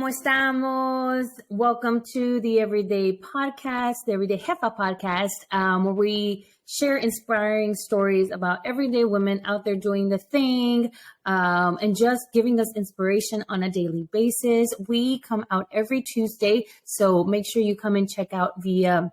¿Cómo estamos? Welcome to the Everyday Podcast, the Everyday Jefa Podcast, where we share inspiring stories about everyday women out there doing the thing and just giving us inspiration on a daily basis. We come out every Tuesday, so make sure you come and check out the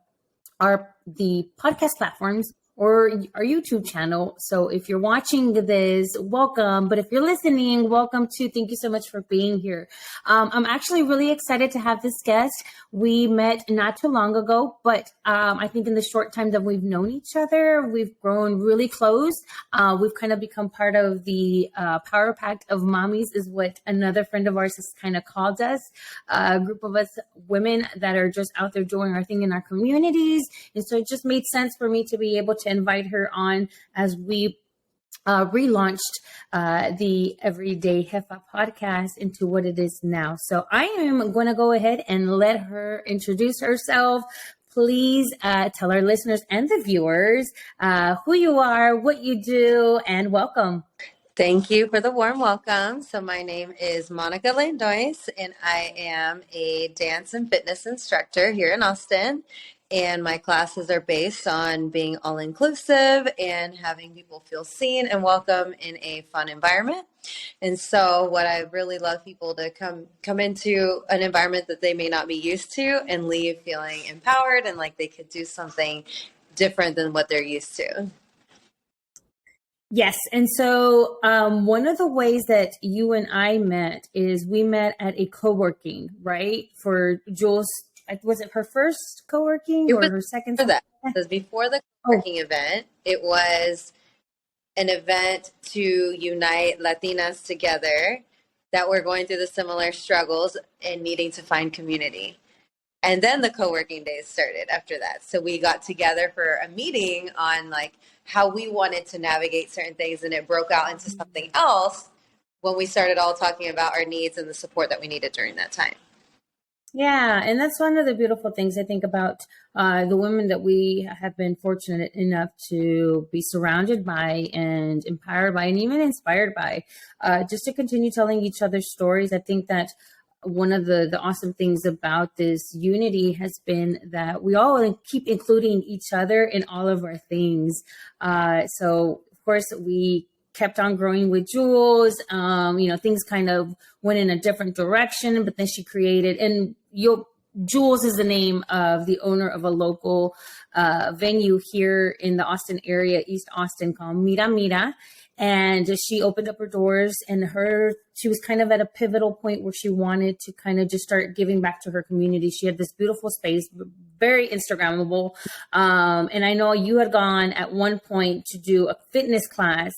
podcast platforms or our YouTube channel. So if you're watching this, welcome. But if you're listening, welcome too. Thank you so much for being here. I'm actually really excited to have this guest. We met not too long ago, but I think in the short time that we've known each other, we've grown really close. We've kind of become part of the Power Pact of Mommies is what another friend of ours has kind of called us. A group of us women that are just out there doing our thing in our communities. And so it just made sense for me to be able to invite her on as we relaunched the Everyday Jefa podcast into what it is now. So I am going to go ahead and let her introduce herself. Please tell our listeners and the viewers who you are, what you do, and welcome. Thank you for the warm welcome. So my name is Monica Landois, and I am a dance and fitness instructor here in Austin. And my classes are based on being all-inclusive and having people feel seen and welcome in a fun environment. And so what I really love people to come into an environment that they may not be used to and leave feeling empowered and like they could do something different than what they're used to. Yes. And so one of the ways that you and I met is we met at a co-working, right? For Jules. Was it her first co-working or her second? It was before the co-working event. It was an event to unite Latinas together that were going through the similar struggles and needing to find community. And then the co-working days started after that. So we got together for a meeting on like how we wanted to navigate certain things, and it broke out into something else when we started all talking about our needs and the support that we needed during that time. Yeah, and that's one of the beautiful things I think about the women that we have been fortunate enough to be surrounded by and empowered by and even inspired by, just to continue telling each other stories. I think that one of the awesome things about this unity has been that we all keep including each other in all of our things. So, of course, we kept on growing with Jules. Things kind of went in a different direction, but then she created, and Jules is the name of the owner of a local venue here in the Austin area, East Austin, called Mira Mira. And she opened up her doors, and she was kind of at a pivotal point where she wanted to kind of just start giving back to her community. She had this beautiful space, very Instagrammable. And I know you had gone at one point to do a fitness class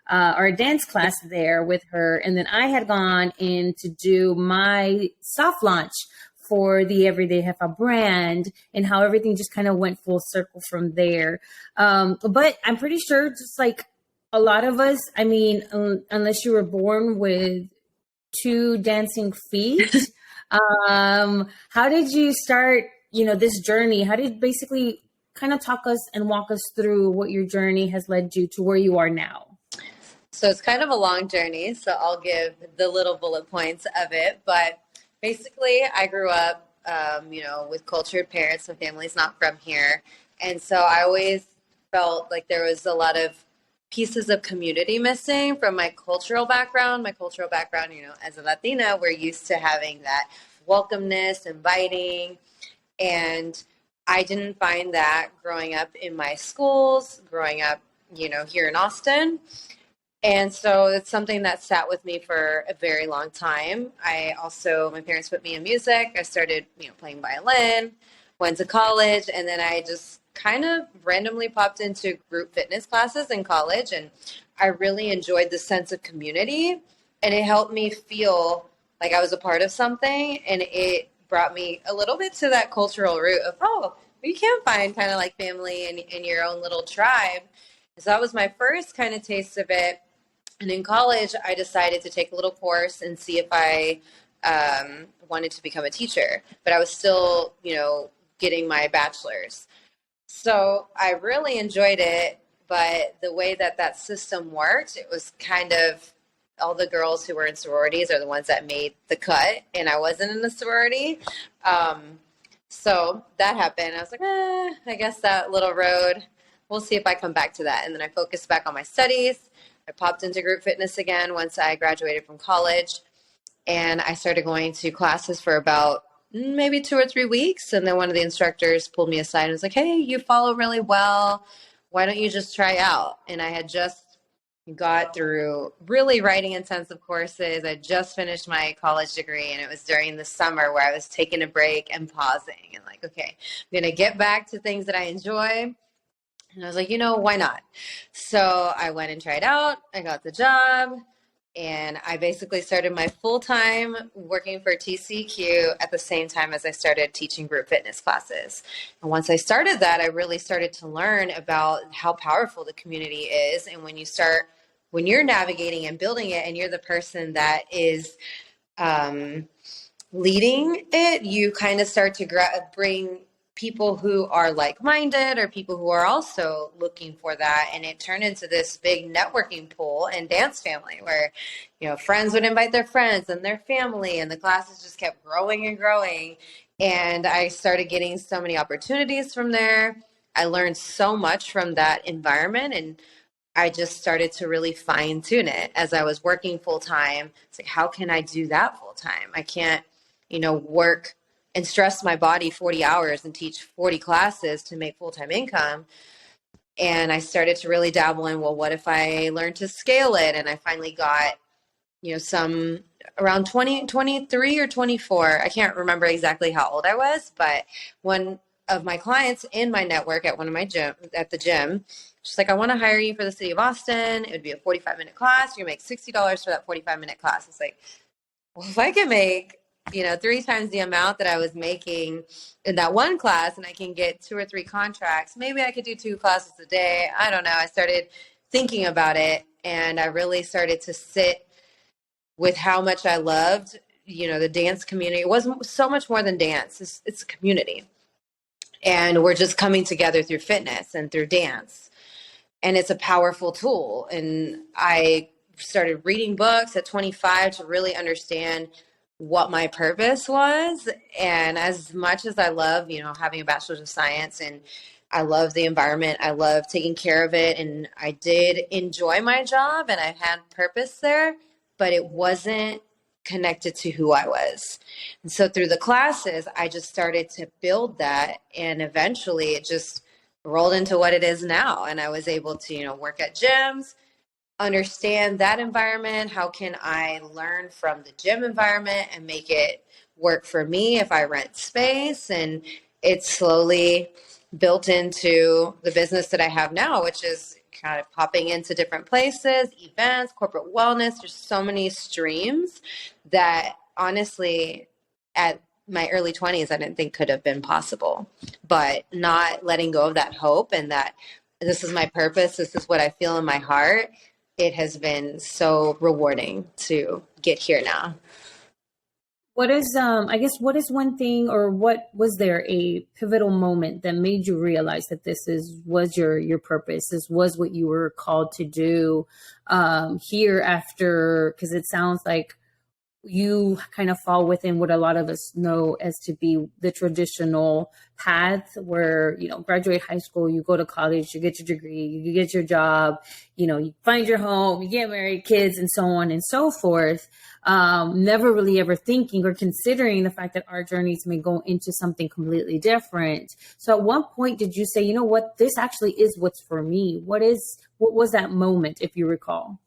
or a dance class there with her. And then I had gone in to do my soft launch for the Everyday Jefa brand, and how everything just kind of went full circle from there. But I'm pretty sure just like a lot of us, I mean, unless you were born with two dancing feet, how did you start, this journey? How did you basically kind of talk us and walk us through what your journey has led you to where you are now? So it's kind of a long journey, so I'll give the little bullet points of it. But basically, I grew up, with cultured parents. My family's not from here. And so I always felt like there was a lot of pieces of community missing from my cultural background. My cultural background, as a Latina, we're used to having that welcomeness, inviting. And I didn't find that growing up in my schools, growing up, here in Austin. And so it's something that sat with me for a very long time. My parents put me in music. I started, playing violin, went to college, and then I just kind of randomly popped into group fitness classes in college. And I really enjoyed the sense of community, and it helped me feel like I was a part of something. And it brought me a little bit to that cultural root of, you can find kind of like family in your own little tribe. So that was my first kind of taste of it. And in college, I decided to take a little course and see if I wanted to become a teacher. But I was still, getting my bachelor's. So I really enjoyed it. But the way that system worked, it was kind of all the girls who were in sororities are the ones that made the cut, and I wasn't in a sorority. So that happened. I was like, I guess that little road, we'll see if I come back to that. And then I focused back on my studies. I popped into group fitness again once I graduated from college. And I started going to classes for about maybe 2 or 3 weeks. And then one of the instructors pulled me aside and was like, hey, you follow really well. Why don't you just try out? And I had just got through really writing intensive courses. I just finished my college degree, and it was during the summer where I was taking a break and pausing and like, okay, I'm going to get back to things that I enjoy. And I was like, why not? So I went and tried out. I got the job, and I basically started my full-time working for TCQ at the same time as I started teaching group fitness classes. And once I started that, I really started to learn about how powerful the community is. And when you're navigating and building it, and you're the person that is leading it, you kind of start to bring people who are like-minded or people who are also looking for that. And it turned into this big networking pool and dance family where, friends would invite their friends and their family, and the classes just kept growing and growing. And I started getting so many opportunities from there. I learned so much from that environment, and I just started to really fine tune it as I was working full time. It's like, how can I do that full time? I can't, work and stress my body 40 hours and teach 40 classes to make full-time income. And I started to really dabble in, well, what if I learned to scale it? And I finally got, some around 23 or 24. I can't remember exactly how old I was, but one of my clients in my network at the gym, she's like, I want to hire you for the city of Austin. It would be a 45-minute class. You make $60 for that 45-minute class. It's like, well, if I can make 3 times the amount that I was making in that one class, and I can get 2 or 3 contracts, maybe I could do 2 classes a day. I don't know. I started thinking about it, and I really started to sit with how much I loved, the dance community. It wasn't so much more than dance. It's a community, and we're just coming together through fitness and through dance, and it's a powerful tool. And I started reading books at 25 to really understand what my purpose was. And as much as I love, having a bachelor's of science, and I love the environment, I love taking care of it, and I did enjoy my job and I had purpose there, but it wasn't connected to who I was. And so through the classes, I just started to build that, and eventually it just rolled into what it is now. And I was able to, work at gyms, understand that environment. How can I learn from the gym environment and make it work for me if I rent space? And it's slowly built into the business that I have now, which is kind of popping into different places, events, corporate wellness. There's so many streams that honestly at my early 20s, I didn't think could have been possible. But not letting go of that hope, and that this is my purpose, this is what I feel in my heart, it has been so rewarding to get here now. What is, what is one thing, or what was there a pivotal moment that made you realize that was your purpose? This was what you were called to do here after, because it sounds like you kind of fall within what a lot of us know as to be the traditional path where, graduate high school, you go to college, you get your degree, you get your job, you find your home, you get married, kids, and so on and so forth. Never really ever thinking or considering the fact that our journeys may go into something completely different. So at what point did you say, you know what, this actually is what's for me? What was that moment, if you recall?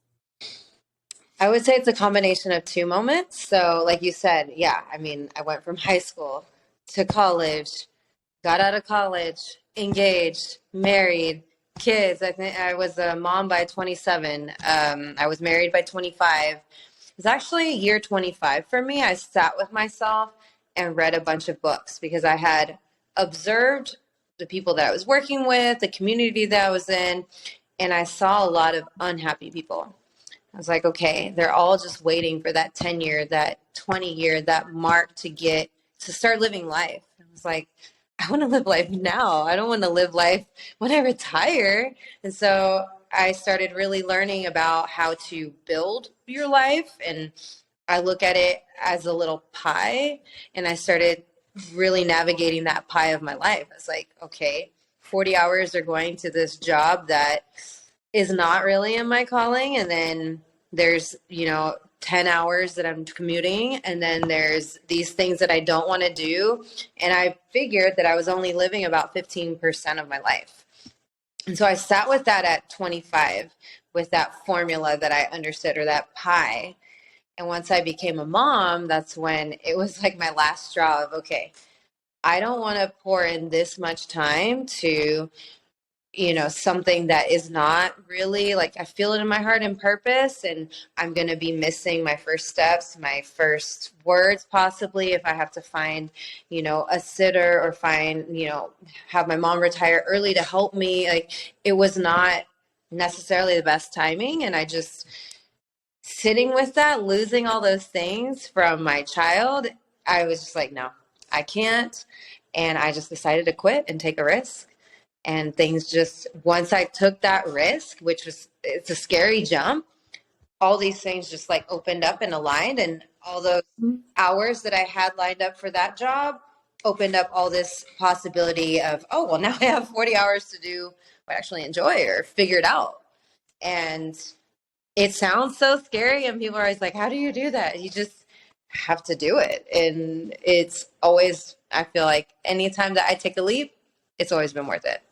I would say it's a combination of 2 moments. So like you said, I went from high school to college, got out of college, engaged, married, kids. I think I was a mom by 27. I was married by 25. It was actually year 25 for me. I sat with myself and read a bunch of books because I had observed the people that I was working with, the community that I was in, and I saw a lot of unhappy people. I was like, okay, they're all just waiting for that 10-year, that 20-year, that mark to start living life. I was like, I want to live life now. I don't want to live life when I retire. And so I started really learning about how to build your life, and I look at it as a little pie, and I started really navigating that pie of my life. It's like, okay, 40 hours are going to this job that is not really in my calling, and then there's 10 hours that I'm commuting, and then there's these things that I don't want to do, and I figured that I was only living about 15% of my life. And so I sat with that at 25, with that formula that I understood, or that pie. And once I became a mom, that's when it was like my last straw of, okay, I don't want to pour in this much time to something that is not really, like, I feel it in my heart and purpose, and I'm going to be missing my first steps, my first words, possibly, if I have to find, a sitter, or find, have my mom retire early to help me. Like, it was not necessarily the best timing. And I just, sitting with that, losing all those things from my child, I was just like, no, I can't. And I just decided to quit and take a risk. And things just, once I took that risk, which was, it's a scary jump, all these things just like opened up and aligned. And all those hours that I had lined up for that job opened up all this possibility of, oh, well, now I have 40 hours to do what I actually enjoy or figure it out. And it sounds so scary. And people are always like, how do you do that? You just have to do it. And it's always, I feel like anytime that I take a leap, it's always been worth it.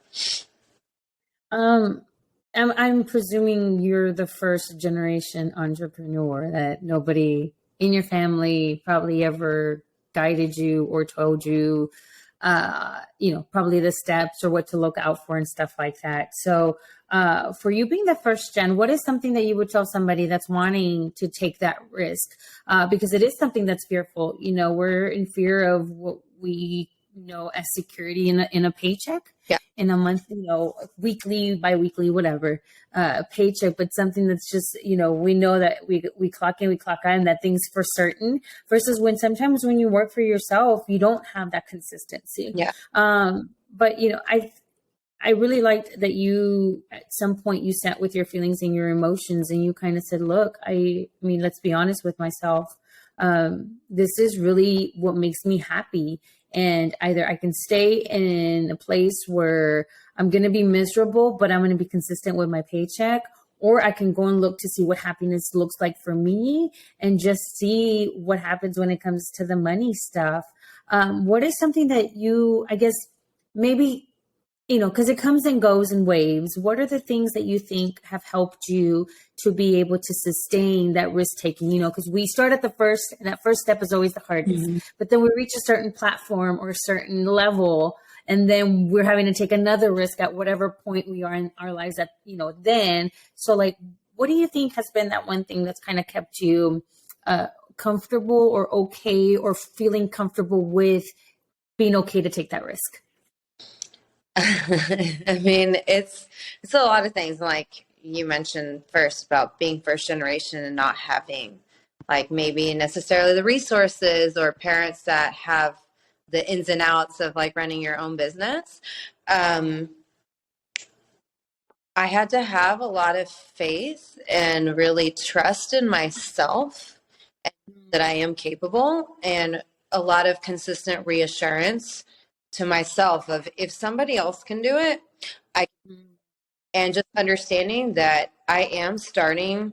I'm presuming you're the first generation entrepreneur, that nobody in your family probably ever guided you or told you, probably the steps or what to look out for and stuff like that. So, for you being the first gen, what is something that you would tell somebody that's wanting to take that risk? Because it is something that's fearful. We're in fear of what we know as security in a paycheck, in a month, weekly, biweekly, whatever, paycheck, but something that's just, we know that we clock in, we clock out, and that thing's for certain, versus when sometimes when you work for yourself, you don't have that consistency. Yeah. But, I really liked that you, at some point, you sat with your feelings and your emotions, and you kind of said, look, I mean, let's be honest with myself. This is really what makes me happy. And either I can stay in a place where I'm going to be miserable, but I'm going to be consistent with my paycheck, or I can go and look to see what happiness looks like for me and just see what happens when it comes to the money stuff. What is something that you, I guess, maybe, because it comes and goes in waves. What are the things that you think have helped you to be able to sustain that risk taking? Because we start at and that first step is always the hardest, but then we reach a certain platform or a certain level, and then we're having to take another risk at whatever point we are in our lives at, then. So like, what do you think has been that one thing that's kind of kept you comfortable or okay, or feeling comfortable with being okay to take that risk? I mean, it's a lot of things. Like you mentioned first about being first generation and not having, like, maybe necessarily the resources or parents that have the ins and outs of like running your own business. I had to have a lot of faith and really trust in myself, that I am capable, and a lot of consistent reassurance to myself of, if somebody else can do it, and just understanding that I am starting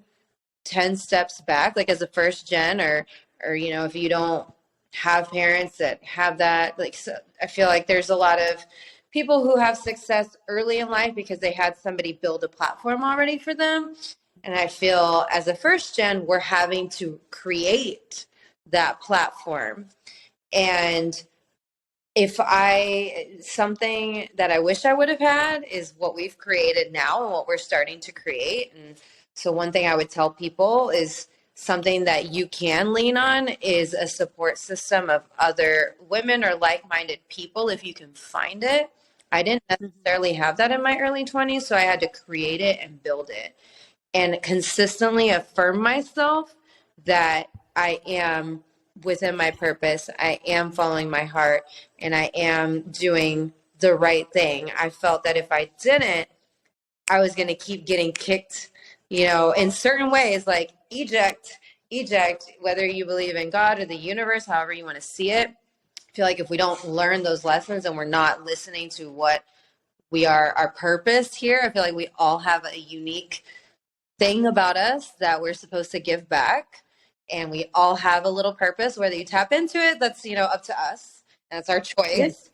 10 steps back, like as a first gen, or if you don't have parents that have that, like, so I feel like there's a lot of people who have success early in life because they had somebody build a platform already for them. And I feel as a first gen, we're having to create that platform. And something that I wish I would have had is what we've created now and what we're starting to create. And so one thing I would tell people is, something that you can lean on is a support system of other women or like-minded people, if you can find it. I didn't necessarily have that in my early 20s, so I had to create it and build it, and consistently affirm myself that I am within my purpose, I am following my heart, and I am doing the right thing. I felt that if I didn't, I was going to keep getting kicked, in certain ways, like eject, whether you believe in God or the universe, however you want to see it. I feel like if we don't learn those lessons and we're not listening to what we are, our purpose here, I feel like we all have a unique thing about us that we're supposed to give back. And we all have a little purpose, whether you tap into it, that's, up to us. That's our choice.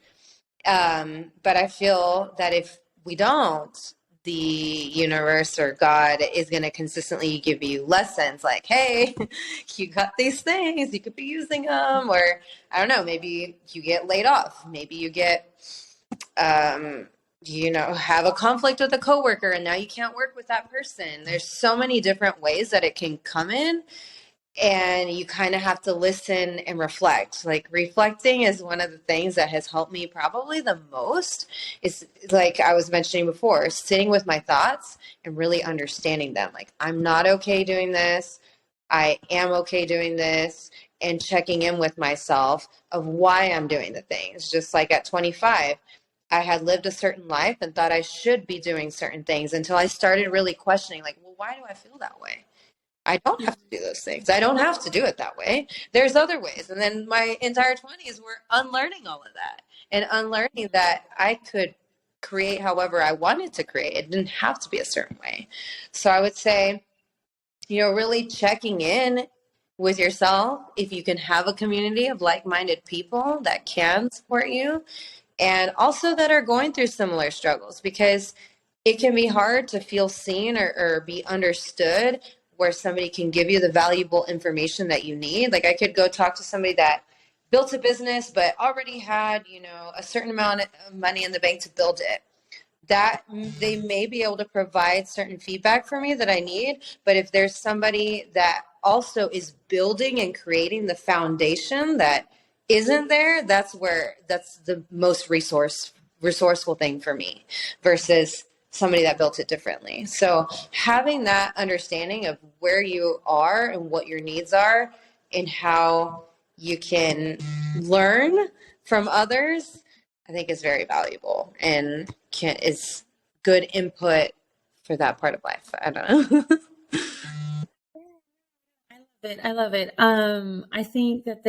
But I feel that if we don't, the universe or God is going to consistently give you lessons like, hey, you got these things, you could be using them. Or I don't know, maybe you get laid off. Maybe you get, have a conflict with a coworker and now you can't work with that person. There's so many different ways that it can come in. And you kind of have to listen and reflect. Like reflecting is one of the things that has helped me probably the most. Is like I was mentioning before, sitting with my thoughts and really understanding them. Like I'm not okay doing this. I am okay doing this, and checking in with myself of why I'm doing the things. Just like at 25, I had lived a certain life and thought I should be doing certain things until I started really questioning, like, well, why do I feel that way? I don't have to do those things. I don't have to do it that way. There's other ways. And then my entire 20s were unlearning all of that and unlearning that I could create however I wanted to create. It didn't have to be a certain way. So I would say, really checking in with yourself. If you can have a community of like-minded people that can support you and also that are going through similar struggles, because it can be hard to feel seen or be understood where somebody can give you the valuable information that you need. Like I could go talk to somebody that built a business, but already had, a certain amount of money in the bank to build it. That they may be able to provide certain feedback for me that I need. But if there's somebody that also is building and creating the foundation that isn't there, that's the most resourceful thing for me versus somebody that built it differently. So having that understanding of where you are and what your needs are and how you can learn from others, I think is very valuable and is good input for that part of life. I don't know. I love it. I think that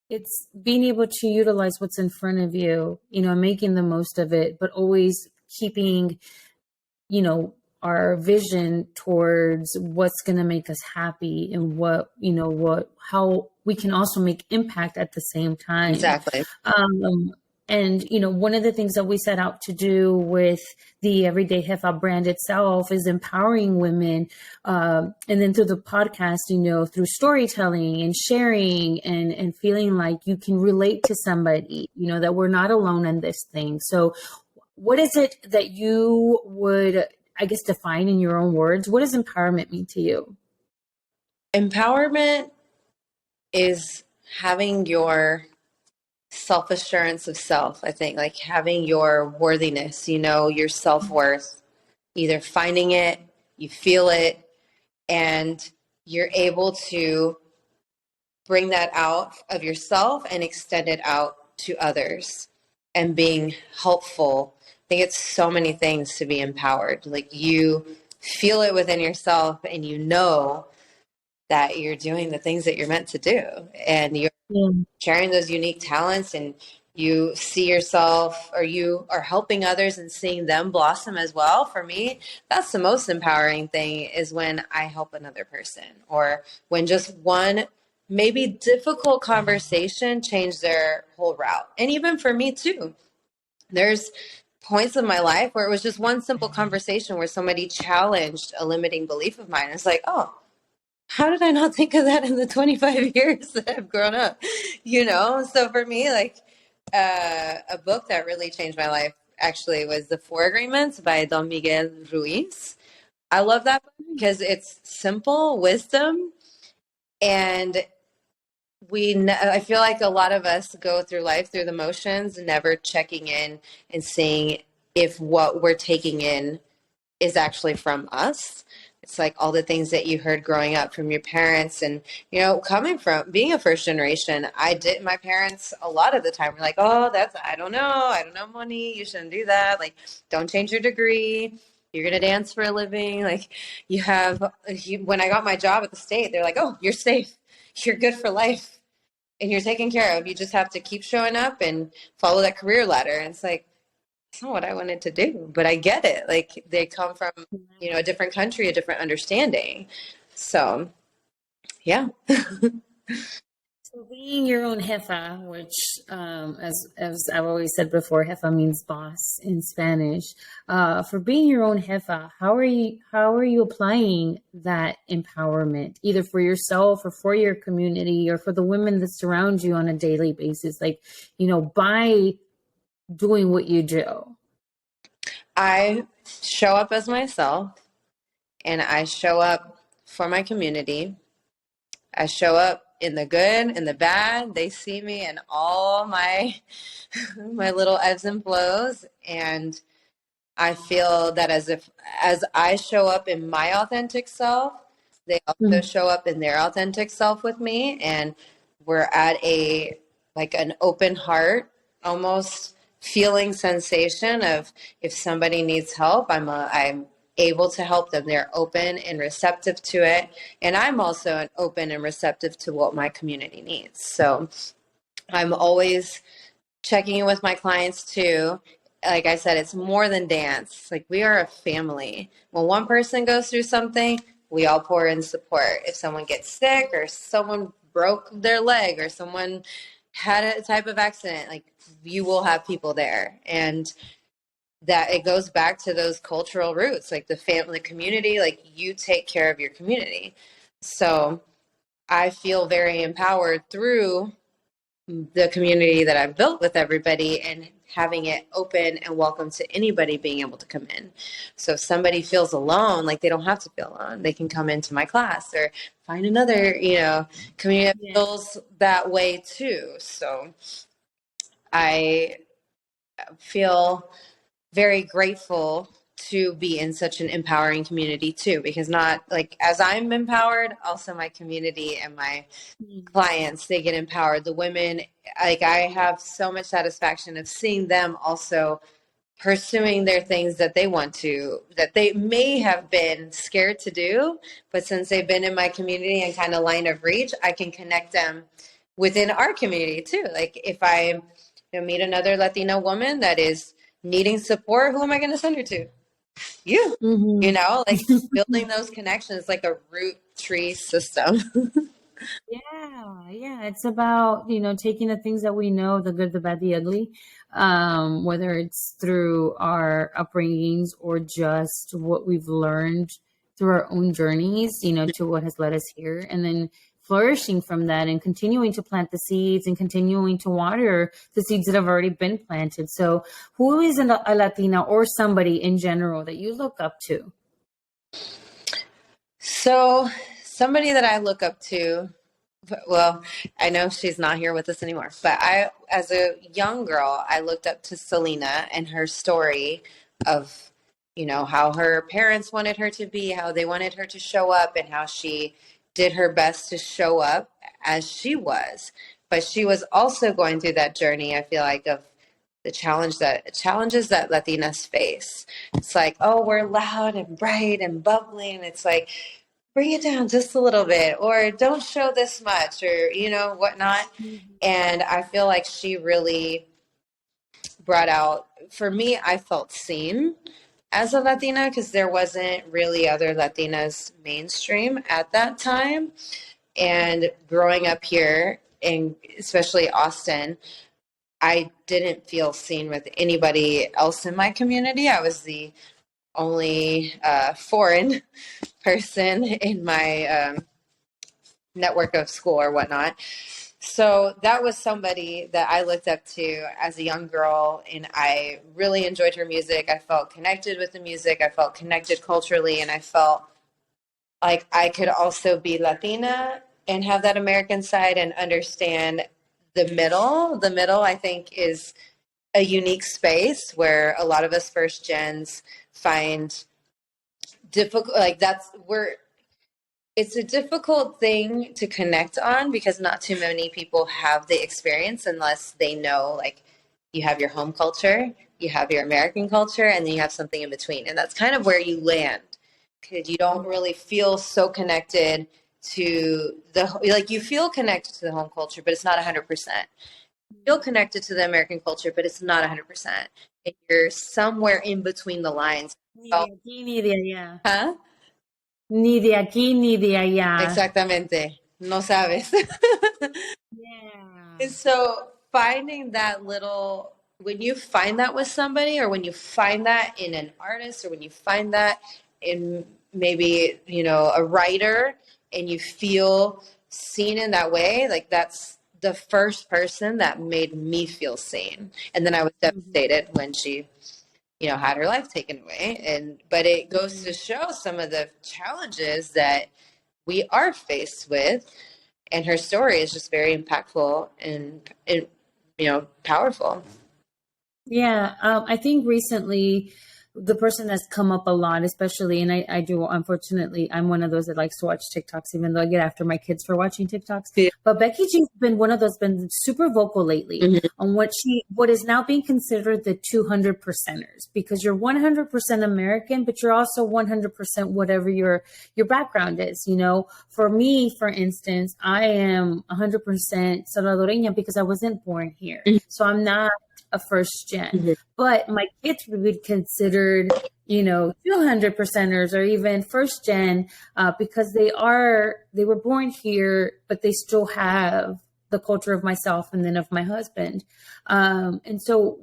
it's being able to utilize what's in front of you, making the most of it, but always keeping, our vision towards what's going to make us happy and how we can also make impact at the same time. Exactly. And, one of the things that we set out to do with the Everyday Jefa brand itself is empowering women. And then through the podcast, through storytelling and sharing and feeling like you can relate to somebody, that we're not alone in this thing. So what is it that you would, I guess, define in your own words? What does empowerment mean to you? Empowerment is having your self-assurance of self, I think, like having your worthiness, your self-worth, either finding it, you feel it, and you're able to bring that out of yourself and extend it out to others and being helpful. I think it's so many things to be empowered. Like you feel it within yourself and that you're doing the things that you're meant to do and you're sharing those unique talents and you see yourself or you are helping others and seeing them blossom as well. For me, that's the most empowering thing is when I help another person or when just one maybe difficult conversation changed their whole route. And even for me too, there's points in my life where it was just one simple conversation where somebody challenged a limiting belief of mine. It's like, oh, how did I not think of that in the 25 years that I've grown up? So for me, like a book that really changed my life actually was The Four Agreements by Don Miguel Ruiz. I love that book because it's simple wisdom. And I feel like a lot of us go through life through the motions, never checking in and seeing if what we're taking in is actually from us. It's like all the things that you heard growing up from your parents and, coming from being a first generation, my parents a lot of the time were like, oh, I don't know money. You shouldn't do that. Like, don't change your degree. you're going to dance for a living. Like when I got my job at the state, they're like, oh, you're safe. You're good for life and you're taken care of. You just have to keep showing up and follow that career ladder. And it's like, that's not what I wanted to do, but I get it. Like they come from, a different country, a different understanding. So, yeah. So being your own jefa, which, as I've always said before, jefa means boss in Spanish. For being your own jefa, how are you applying that empowerment, either for yourself or for your community or for the women that surround you on a daily basis? Like, by doing what you do. I show up as myself and I show up for my community. I show up in the good and the bad. They see me in all my my little ebbs and flows, and I feel that as I show up in my authentic self, they also Mhm. show up in their authentic self with me, and we're at an open heart, almost feeling sensation of if somebody needs help, I'm able to help them. They're open and receptive to it, and I'm also open and receptive to what my community needs. So I'm always checking in with my clients too. Like I said, it's more than dance. Like we are a family. When one person goes through something, we all pour in support. If someone gets sick or someone broke their leg or someone had a type of accident, like you will have people there. And that it goes back to those cultural roots, like the family community, like you take care of your community. So I feel very empowered through the community that I've built with everybody and having it open and welcome to anybody being able to come in. So if somebody feels alone, like they don't have to feel alone. They can come into my class or find another, community that Yeah. feels that way too. So I feel very grateful to be in such an empowering community too, because not like as I'm empowered, also my community and my clients, they get empowered. The women, like I have so much satisfaction of seeing them also pursuing their things that they want to, that they may have been scared to do, but since they've been in my community and kind of line of reach, I can connect them within our community too. Like if I meet another Latino woman that is needing support, who am I going to send her to? You, Mm-hmm. like building those connections like a root tree system. Yeah. It's about, taking the things that we know, the good, the bad, the ugly, whether it's through our upbringings or just what we've learned through our own journeys, to what has led us here. And then flourishing from that and continuing to plant the seeds and continuing to water the seeds that have already been planted. So who is a Latina or somebody in general that you look up to? So somebody that I look up to, well, I know she's not here with us anymore, but as a young girl, I looked up to Selena and her story of, how her parents wanted her to be, how they wanted her to show up, and how she did her best to show up as she was. But she was also going through that journey, I feel like, of the challenges that Latinas face. It's like, oh, we're loud and bright and bubbly, and it's like, bring it down just a little bit, or don't show this much, or whatnot. And I feel like she really brought out, for me, I felt seen as a Latina because there wasn't really other Latinas mainstream at that time. And growing up here, and especially Austin, I didn't feel seen with anybody else in my community. I was the only foreign person in my network of school or whatnot. So that was somebody that I looked up to as a young girl, and I really enjoyed her music. I felt connected with the music. I felt connected culturally, and I felt like I could also be Latina and have that American side and understand the middle. The middle, I think, is a unique space where a lot of us first gens find difficult, like it's a difficult thing to connect on because not too many people have the experience unless they know like You have your home culture, you have your American culture, and then you have something in between. And that's kind of where you land, because you don't really feel so connected to like you feel connected to the home culture, but it's not 100%. You feel connected to the American culture, but it's not 100%. And you're somewhere in between the lines. Ni de aquí ni de allá. Huh? Ni de aquí ni de allá. Exactamente. No sabes. Yeah. And so finding that when you find that with somebody, or when you find that in an artist, or when you find that in maybe, a writer, and you feel seen in that way, like that's the first person that made me feel seen. And then I was devastated when she, had her life taken away. But it goes to show some of the challenges that we are faced with. And her story is just very impactful and powerful. Yeah, I think recently the person that's come up a lot, especially, and I do, unfortunately, I'm one of those that likes to watch TikToks, even though I get after my kids for watching TikToks. Yeah. But Becky G's been one of those, been super vocal lately on what is now being considered the 200 percenters, because you're 100% American, but you're also 100% whatever your background is. For me, for instance, I am 100% Salvadoreña because I wasn't born here. So I'm not a first gen, but my kids would be considered, 200 percenters or even first gen, because they were born here, but they still have the culture of myself and then of my husband. And so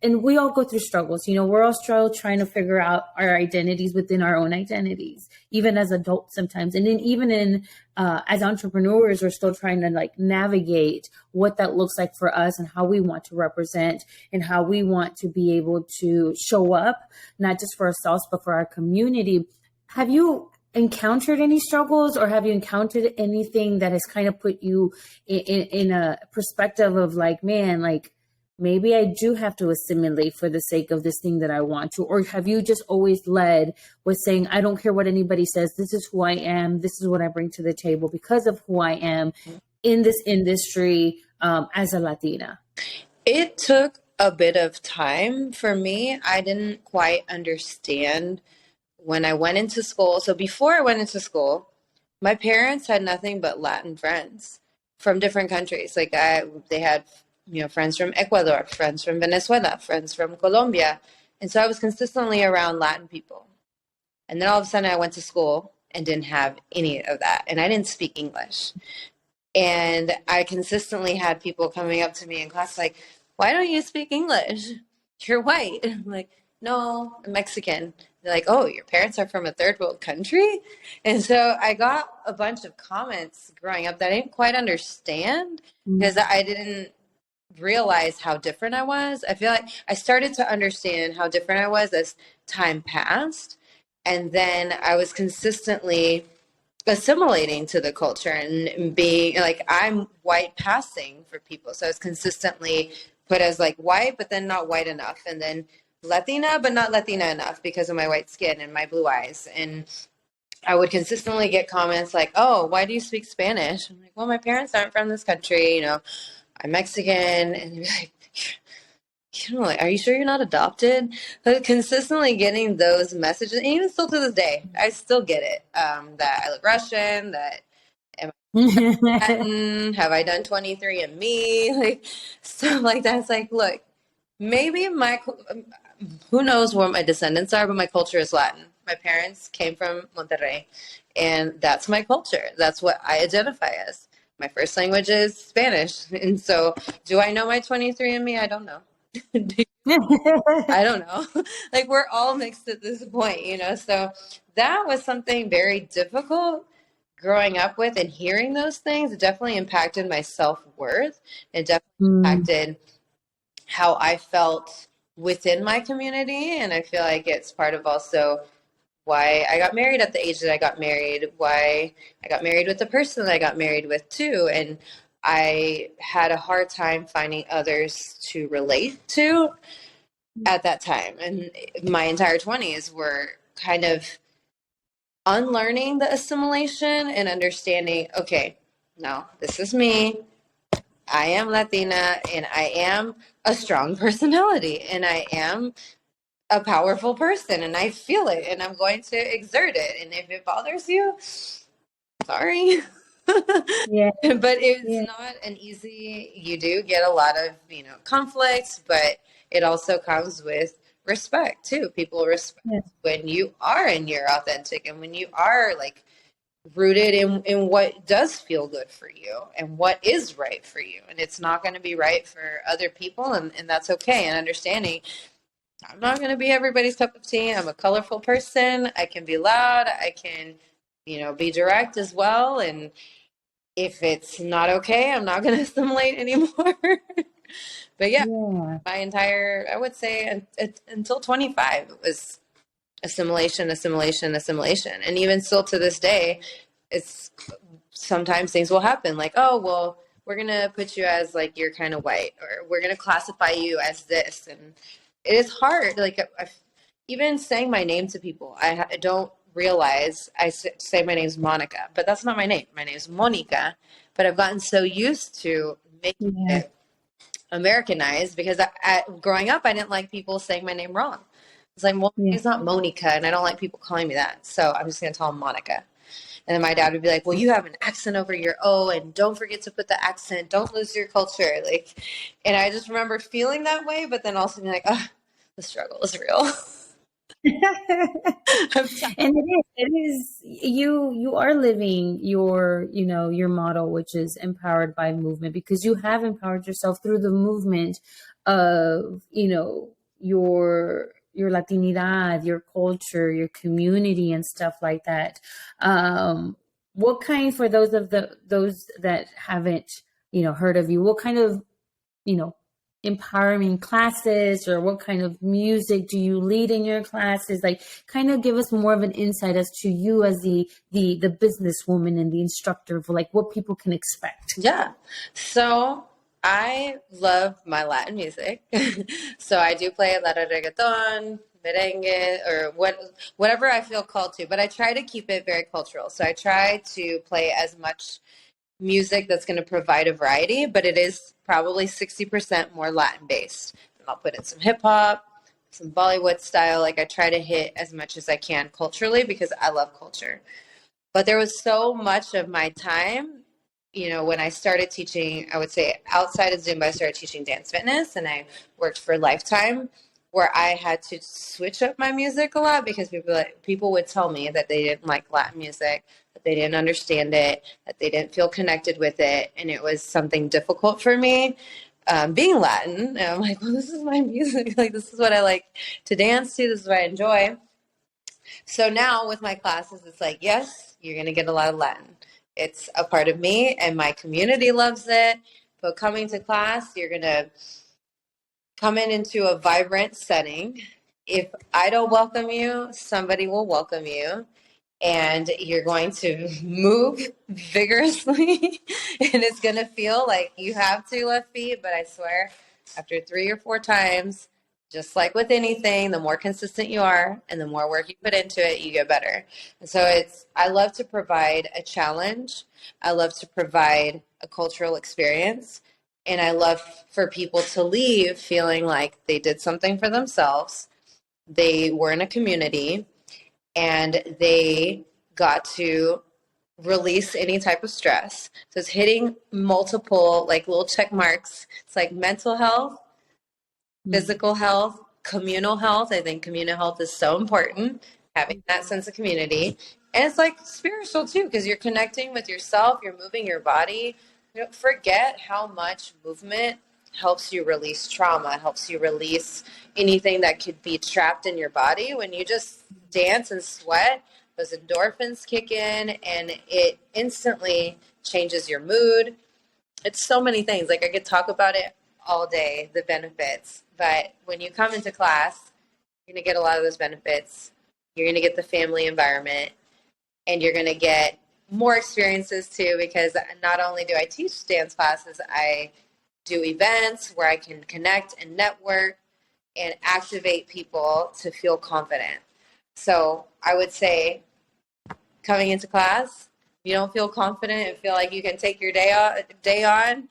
and we all go through struggles, we're all still trying to figure out our identities within our own identities, even as adults sometimes. And then even as entrepreneurs, we're still trying to navigate what that looks like for us and how we want to represent and how we want to be able to show up, not just for ourselves, but for our community. Have you encountered any struggles, or have you encountered anything that has kind of put you in a perspective of maybe I do have to assimilate for the sake of this thing that I want to? Or have you just always led with saying, I don't care what anybody says, this is who I am, this is what I bring to the table because of who I am in this industry as a Latina? It took a bit of time for me. I didn't quite understand when I went into school. So before I went into school, my parents had nothing but Latin friends from different countries. They had friends from Ecuador, friends from Venezuela, friends from Colombia. And so I was consistently around Latin people. And then all of a sudden I went to school and didn't have any of that. And I didn't speak English. And I consistently had people coming up to me in class like, why don't you speak English? You're white. I'm like, no, I'm Mexican. They're like, oh, your parents are from a third world country? And so I got a bunch of comments growing up that I didn't quite understand, because I didn't realize how different I was. I feel like I started to understand how different I was as time passed. And then I was consistently assimilating to the culture and being like, I'm white passing for people. So I was consistently put as white, but then not white enough. And then Latina, but not Latina enough because of my white skin and my blue eyes. And I would consistently get comments like, oh, why do you speak Spanish? I'm like, well, my parents aren't from this country. I'm Mexican. And you're like, are you sure you're not adopted? But consistently getting those messages, and even still to this day, I still get it. That I look Russian, that am I Latin, have I done 23andMe? Stuff like that. It's like, look, maybe who knows where my descendants are, but my culture is Latin. My parents came from Monterrey, and that's my culture. That's what I identify as. My first language is Spanish. And so do I know my 23andMe? I don't know. I don't know. We're all mixed at this point, so that was something very difficult growing up with, and hearing those things. It definitely impacted my self-worth. It definitely impacted how I felt within my community. And I feel like it's part of also why I got married at the age that I got married, why I got married with the person that I got married with too. And I had a hard time finding others to relate to at that time. And my entire 20s were kind of unlearning the assimilation and understanding, okay, no, this is me. I am Latina, and I am a strong personality and I am a powerful person and I feel it and I'm going to exert it. And if it bothers you, sorry. Yeah. But it's Yeah. not an easy, you do get a lot of, conflicts, but it also comes with respect too. People respect Yeah. when you are in your authentic and when you are like rooted in what does feel good for you and what is right for you. And it's not going to be right for other people, and that's okay. And understanding I'm not going to be everybody's cup of tea. I'm a colorful person. I can be loud. I can, be direct as well. And if it's not okay, I'm not going to assimilate anymore. But yeah, Yeah. my entire, I would say until 25, it was assimilation, assimilation, assimilation. And even still to this day, it's sometimes things will happen like, oh, well, we're going to put you as like, you're kind of white, or we're going to classify you as this. And it is hard. Like, even saying my name to people, I don't realize I say my name's Monica, but that's not my name. My name's Monica. But I've gotten so used to making Yeah. it Americanized because growing up, I didn't like people saying my name wrong. It's like, well, Yeah. it's not Monica, and I don't like people calling me that. So I'm just going to tell them Monica. And then my dad would be like, well, you have an accent over your O, and don't forget to put the accent. Don't lose your culture. Like, and I just remember feeling that way, but then also being like, oh, the struggle is real. And it is you are living your, your model, which is empowered by movement, because you have empowered yourself through the movement of, your Latinidad, your culture, your community, and stuff like that. What kind, for those that haven't, heard of you, what kind of, you know, empowering classes, or what kind of music do you lead in your classes? Like, kind of give us more of an insight as to you as the businesswoman and the instructor, for like what people can expect. Yeah. So I love my Latin music. So I do play a lot of reggaeton, merengue, or whatever I feel called to, but I try to keep it very cultural. So I try to play as much music that's going to provide a variety, but it is probably 60% more Latin based. And I'll put in some hip hop, some Bollywood style. Like I try to hit as much as I can culturally because I love culture. But there was so much of my time, when I started teaching, I would say outside of Zumba, I started teaching dance fitness and I worked for Lifetime where I had to switch up my music a lot because people would tell me that they didn't like Latin music, that they didn't understand it, that they didn't feel connected with it. And it was something difficult for me. Being Latin, and I'm like, well, this is my music. Like, this is what I like to dance to. This is what I enjoy. So now with my classes, it's like, yes, you're going to get a lot of Latin. It's a part of me and my community loves it. But coming to class, you're going to come into a vibrant setting. If I don't welcome you, somebody will welcome you. And you're going to move vigorously. And it's going to feel like you have two left feet. But I swear, after 3 or 4 times, just like with anything, the more consistent you are and the more work you put into it, you get better. And so I love to provide a challenge. I love to provide a cultural experience. And I love for people to leave feeling like they did something for themselves. They were in a community and they got to release any type of stress. So it's hitting multiple like little check marks. It's like mental health, physical health, communal health. I think communal health is so important, having that sense of community. And it's like spiritual too, because you're connecting with yourself, you're moving your body. Forget how much movement helps you release trauma, helps you release anything that could be trapped in your body. When you just dance and sweat, those endorphins kick in and it instantly changes your mood. It's so many things. Like I could talk about it all day, the benefits. But when you come into class, you're going to get a lot of those benefits. You're going to get the family environment and you're going to get more experiences too, because not only do I teach dance classes, I do events where I can connect and network and activate people to feel confident. So I would say coming into class, if you don't feel confident and feel like you can take your day on,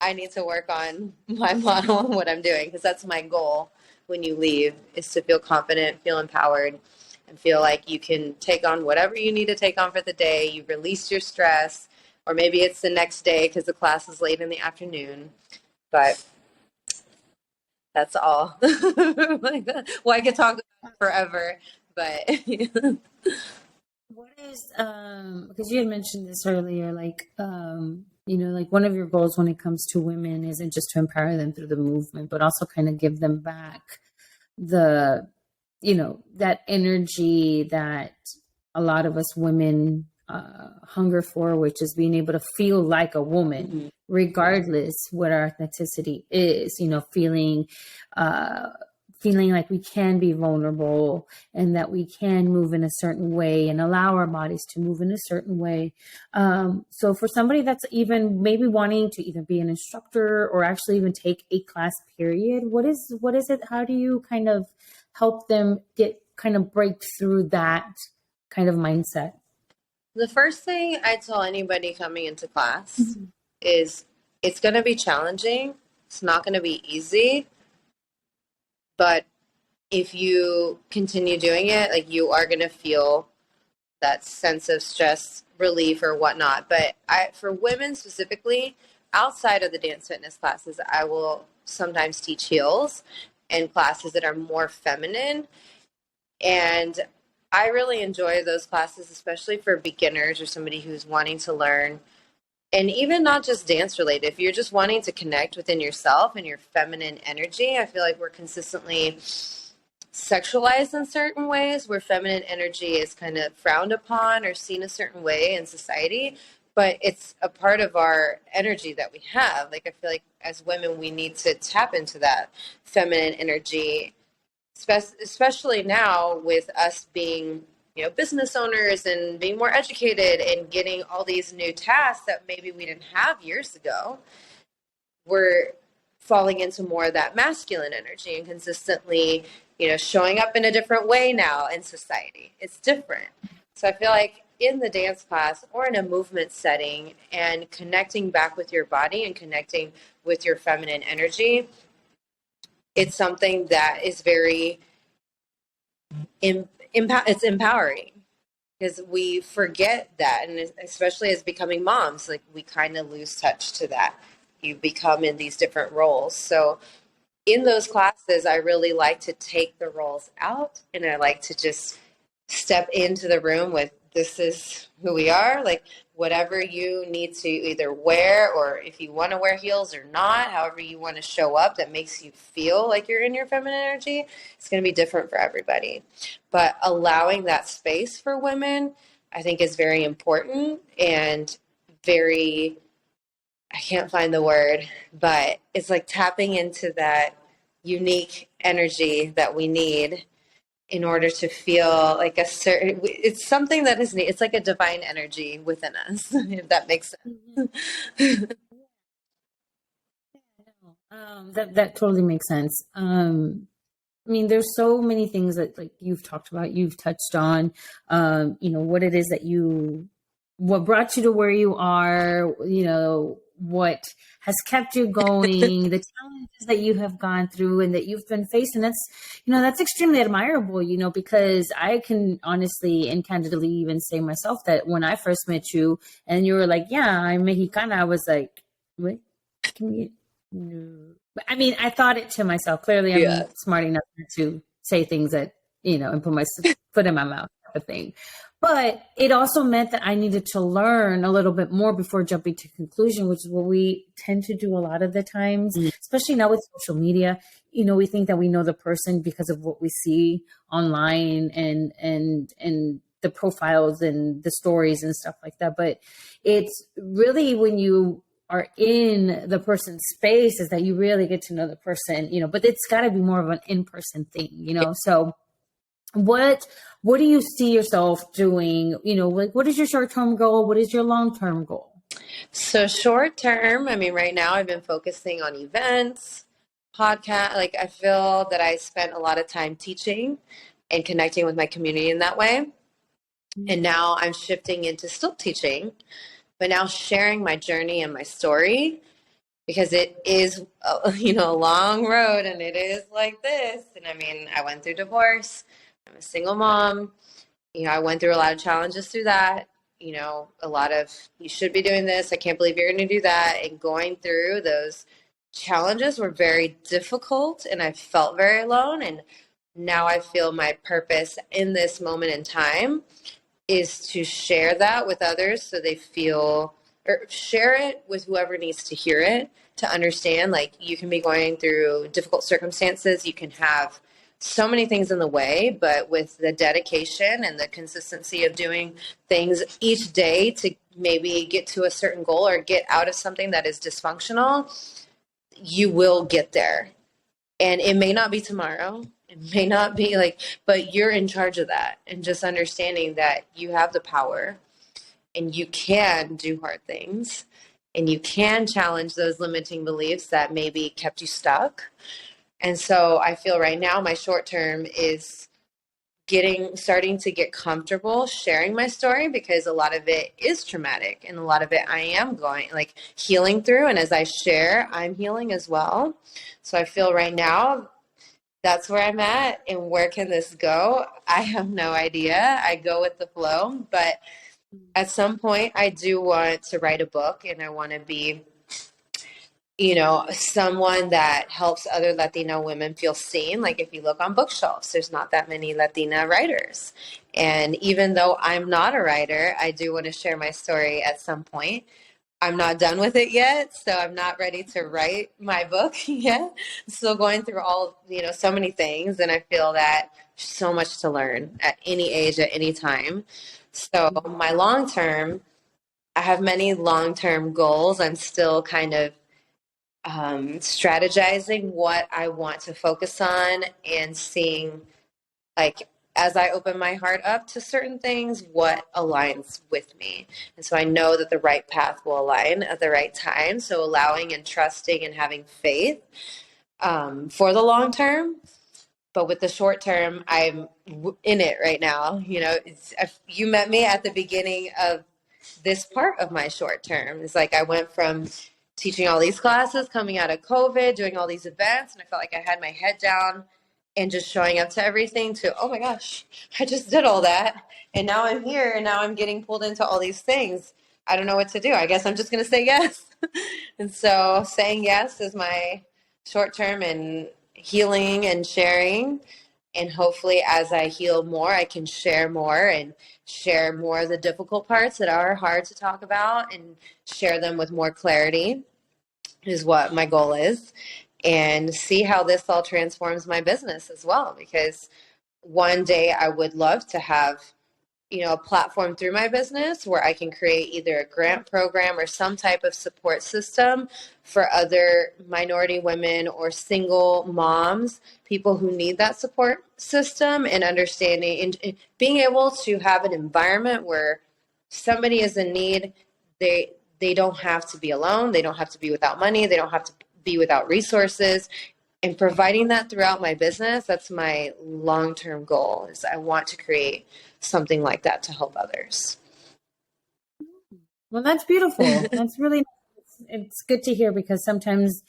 I need to work on my model and what I'm doing, because that's my goal when you leave, is to feel confident, feel empowered, and feel like you can take on whatever you need to take on for the day. You release your stress, or maybe it's the next day because the class is late in the afternoon. But that's all. Well, I could talk forever, but What is because you had mentioned this earlier, like like one of your goals when it comes to women isn't just to empower them through the movement, but also kind of give them back the that energy that a lot of us women hunger for, which is being able to feel like a woman, regardless what our ethnicity is. Feeling like we can be vulnerable and that we can move in a certain way and allow our bodies to move in a certain way. So for somebody that's even maybe wanting to either be an instructor or actually even take a class period, what is it? How do you kind of help them break through that kind of mindset? the first thing I tell anybody coming into class is it's going to be challenging. It's not going to be easy, but if you continue doing it, like, you are going to feel that sense of stress relief or whatnot. But for women specifically, outside of the dance fitness classes, I will sometimes teach heels and classes that are more feminine. And I really enjoy those classes, especially for beginners or somebody who's wanting to learn. And even not just dance related, if you're just wanting to connect within yourself and your feminine energy, I feel like we're consistently sexualized in certain ways, where feminine energy is kind of frowned upon or seen a certain way in society. But it's a part of our energy that we have. Like, I feel like as women, we need to tap into that feminine energy, especially now with us being business owners and being more educated and getting all these new tasks that maybe we didn't have years ago. We're falling into more of that masculine energy and consistently showing up in a different way now in society. It's different. So I feel like in the dance class or in a movement setting, and connecting back with your body and connecting with your feminine energy, it's something that is very it's empowering, because we forget that, and especially as becoming moms, like, we kind of lose touch to that. You become in these different roles. So in those classes, I really like to take the roles out, and I like to just step into the room with, this is who we are. Like, whatever you need to either wear, or if you want to wear heels or not, however you want to show up that makes you feel like you're in your feminine energy, it's going to be different for everybody. But allowing that space for women, I think, is very important, and very, I can't find the word, but it's like tapping into that unique energy that we need in order to feel like a certain, it's something that is, it's like a divine energy within us, if that makes sense. That totally makes sense. I mean, there's so many things that, like, you've talked about, you've touched on, what it is what brought you to where you are, what has kept you going, the challenges that you have gone through and that you've been facing. That's extremely admirable, because I can honestly and candidly even say myself that when I first met you and you were like, yeah, I'm Mexicana, I was like, wait, can you? No. I mean, I thought it to myself. Clearly, I'm smart enough to say things that, and put my foot in my mouth type of thing. But it also meant that I needed to learn a little bit more before jumping to conclusion, which is what we tend to do a lot of the times, especially now with social media. We think that we know the person because of what we see online and the profiles and the stories and stuff like that. But it's really when you are in the person's space is that you really get to know the person, but it's got to be more of an in-person thing, So what do you see yourself doing? Like, what is your short-term goal? What is your long-term goal? So short term, I mean, right now I've been focusing on events, podcast. Like, I feel that I spent a lot of time teaching and connecting with my community in that way. And now I'm shifting into still teaching, but now sharing my journey and my story because it is, a long road, and it is like this. And I mean, I went through divorce. I'm a single mom. I went through a lot of challenges through that. A lot of, you should be doing this. I can't believe you're going to do that. And going through those challenges were very difficult, and I felt very alone. And now I feel my purpose in this moment in time is to share that with others so they feel, or share it with whoever needs to hear it, to understand, like, you can be going through difficult circumstances. You can have so many things in the way, but with the dedication and the consistency of doing things each day to maybe get to a certain goal or get out of something that is dysfunctional, you will get there. And it may not be tomorrow. It may not be like, but you're in charge of that. And just understanding that you have the power and you can do hard things and you can challenge those limiting beliefs that maybe kept you stuck. And so I feel right now my short term is starting to get comfortable sharing my story, because a lot of it is traumatic and a lot of it I am going, like, healing through. And as I share, I'm healing as well. So I feel right now that's where I'm at. And where can this go? I have no idea. I go with the flow. But at some point, I do want to write a book, and I want to be, someone that helps other Latino women feel seen. Like, if you look on bookshelves, there's not that many Latina writers. And even though I'm not a writer, I do want to share my story at some point. I'm not done with it yet, so I'm not ready to write my book yet. I'm still going through so many things, and I feel that there's so much to learn at any age, at any time. So my long term, I have many long-term goals. I'm still kind of strategizing what I want to focus on and seeing, like, as I open my heart up to certain things, what aligns with me. And so I know that the right path will align at the right time. So allowing and trusting and having faith for the long term. But with the short term, I'm in it right now. You met me at the beginning of this part of my short term. It's like I went from teaching all these classes, coming out of COVID, doing all these events, and I felt like I had my head down and just showing up to everything, to, oh my gosh, I just did all that. And now I'm here, and now I'm getting pulled into all these things. I don't know what to do. I guess I'm just going to say yes. And so saying yes is my short term, and healing and sharing. And hopefully as I heal more, I can share more and share more of the difficult parts that are hard to talk about, and share them with more clarity is what my goal is. And see how this all transforms my business as well, because one day I would love to have a platform through my business where I can create either a grant program or some type of support system for other minority women or single moms, people who need that support system, and understanding and being able to have an environment where somebody is in need. They don't have to be alone. They don't have to be without money. They don't have to be without resources. And providing that throughout my business, that's my long-term goal, is I want to create something like that to help others. Well, that's beautiful. That's really, it's good to hear, because sometimes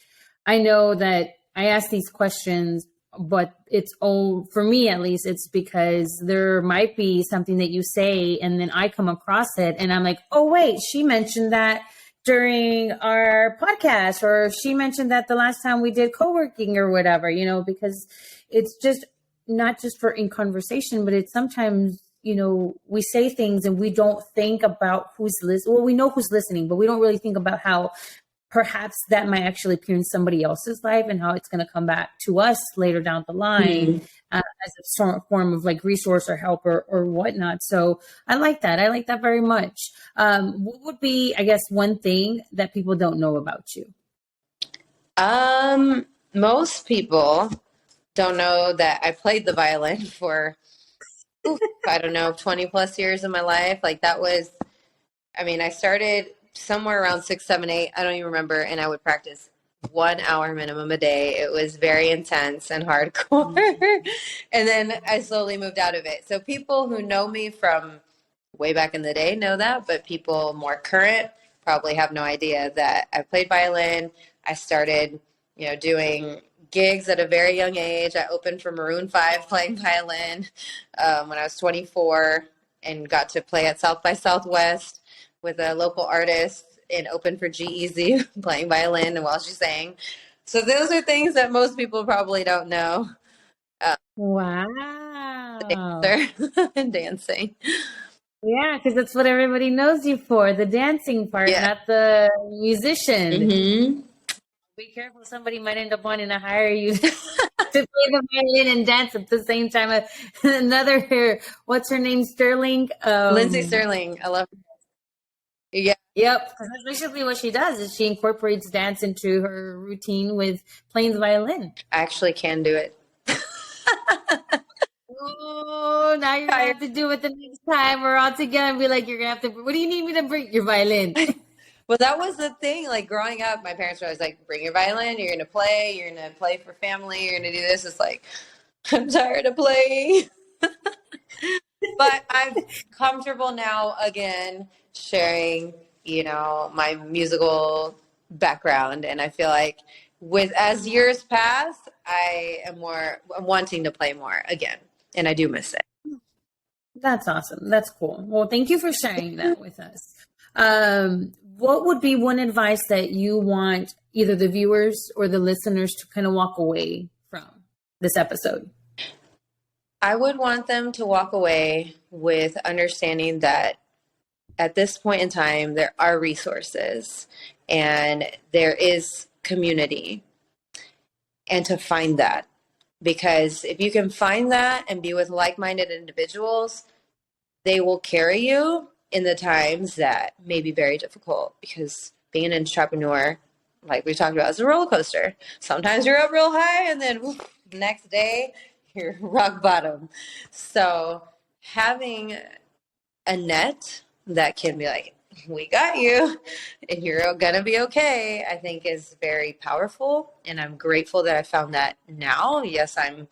I know that I ask these questions, but it's all, for me at least, it's because there might be something that you say and then I come across it and I'm like, oh, wait, she mentioned that during our podcast, or she mentioned that the last time we did co-working or whatever, because it's just not just for in conversation, but it's sometimes, we say things and we don't think about who's listening. Well, we know who's listening, but we don't really think about how perhaps that might actually appear in somebody else's life and how it's going to come back to us later down the line, as a form of like resource or help or whatnot. So I like that. I like that very much. What would be, I guess, one thing that people don't know about you? Most people don't know that I played the violin for, I don't know, 20 plus years of my life. Like, that was, I started somewhere around 6, 7, 8. I don't even remember. And I would practice 1 hour minimum a day. It was very intense and hardcore. And then I slowly moved out of it. So people who know me from way back in the day know that, but people more current probably have no idea that I played violin. I started, doing gigs at a very young age. I opened for Maroon 5 playing violin when I was 24 and got to play at South by Southwest with a local artist and opened for G-Eazy playing violin and while she sang. So those are things that most people probably don't know. Wow. Dancer and dancing. Yeah, because that's what everybody knows you for, the dancing part, Yeah. not the musician. Mm-hmm. Be careful, somebody might end up wanting to hire you to play the violin and dance at the same time. Another, what's her name, Sterling? Lindsay Sterling. I love her. Yeah. Yep, because that's basically what she does is she incorporates dance into her routine with playing the violin. I actually can do it. Oh, now you're gonna have to do it the next time we're all together and be like, you're gonna have to. What do you need me to bring? Your violin. Well, that was the thing. Like growing up, my parents were always like, "Bring your violin. You're gonna play. You're gonna play for family. You're gonna do this." It's like, I'm tired of playing, but I'm comfortable now again sharing, my musical background, and I feel like as years pass, I'm wanting to play more again, and I do miss it. That's awesome. That's cool. Well, thank you for sharing that with us. What would be one advice that you want either the viewers or the listeners to kind of walk away from this episode? I would want them to walk away with understanding that at this point in time, there are resources and there is community, and to find that. Because if you can find that and be with like-minded individuals, they will carry you in the times that may be very difficult, because being an entrepreneur, like we talked about, is a roller coaster. Sometimes you're up real high and then next day you're rock bottom. So having a net that can be like, we got you and you're gonna be okay, I think is very powerful, and I'm grateful that I found that now. Yes, I'm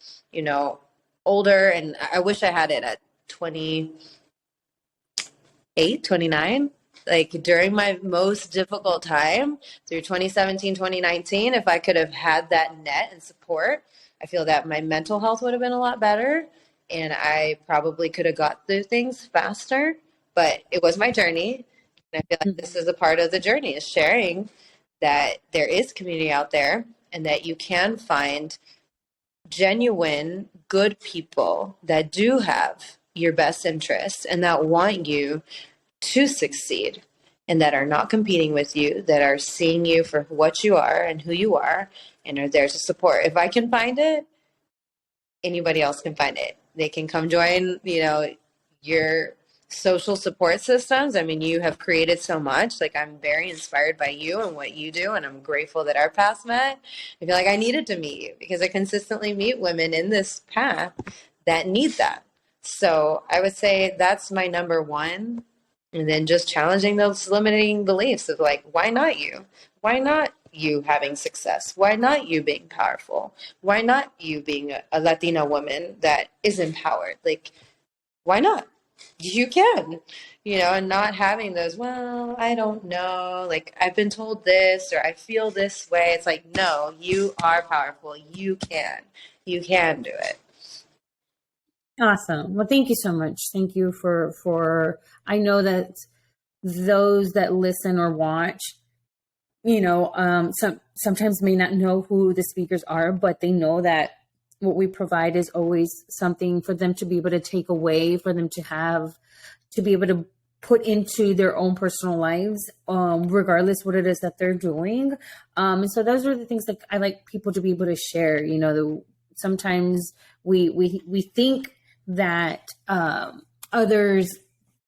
older, and I wish I had it at 28, 29, like during my most difficult time through 2017, 2019. If I could have had that net and support, I feel that my mental health would have been a lot better, and I probably could have got through things faster. But it was my journey, and I feel like this is a part of the journey, is sharing that there is community out there and that you can find genuine, good people that do have your best interests and that want you to succeed, and that are not competing with you, that are seeing you for what you are and who you are, and are there to support. If I can find it, anybody else can find it. They can come join, your social support systems. I mean, you have created so much. Like, I'm very inspired by you and what you do, and I'm grateful that our paths met. I feel like I needed to meet you because I consistently meet women in this path that need that. So I would say that's my number one. And then just challenging those limiting beliefs of like, why not you? Why not you having success? Why not you being powerful? Why not you being a Latina woman that is empowered? Like, why not? You can, and not having those, well, I don't know, like I've been told this or I feel this way. It's like, no, you are powerful. You can do it. Awesome. Well, thank you so much. Thank you for I know that those that listen or watch, sometimes may not know who the speakers are, but they know that what we provide is always something for them to be able to take away, for them to be able to put into their own personal lives, regardless what it is that they're doing. And so those are the things that I like people to be able to share. Sometimes we think that others,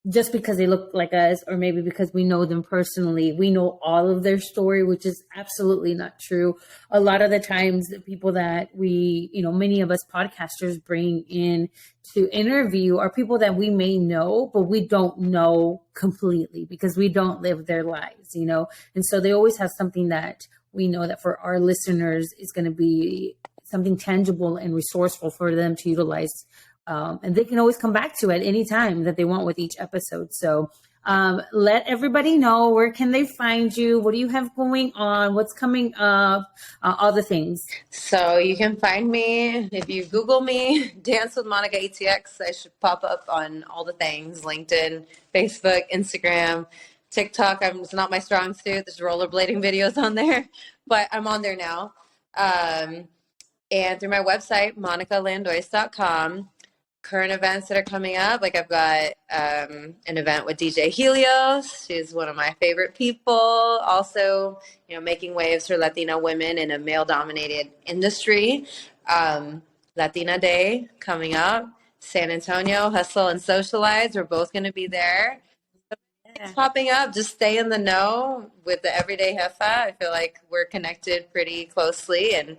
just because they look like us, or maybe because we know them personally, we know all of their story, which is absolutely not true. A lot of the times, the people that we, many of us podcasters bring in to interview are people that we may know, but we don't know completely because we don't live their lives, And so they always have something that we know that for our listeners is going to be something tangible and resourceful for them to utilize. And they can always come back to at any time that they want with each episode. So Let everybody know, where can they find you? What do you have going on? What's coming up? All the things. So you can find me if you Google me, Dance with Monica ATX. I should pop up on all the things: LinkedIn, Facebook, Instagram, TikTok. It's not my strong suit. There's rollerblading videos on there, but I'm on there now. And through my website, monicalandois.com. Current events that are coming up, like I've got an event with DJ Helios. She's one of my favorite people. Also, making waves for Latina women in a male-dominated industry. Latina Day coming up. San Antonio, Hustle and Socialize. We're both going to be there. It's popping up. Just stay in the know with the Everyday Jefa. I feel like we're connected pretty closely, and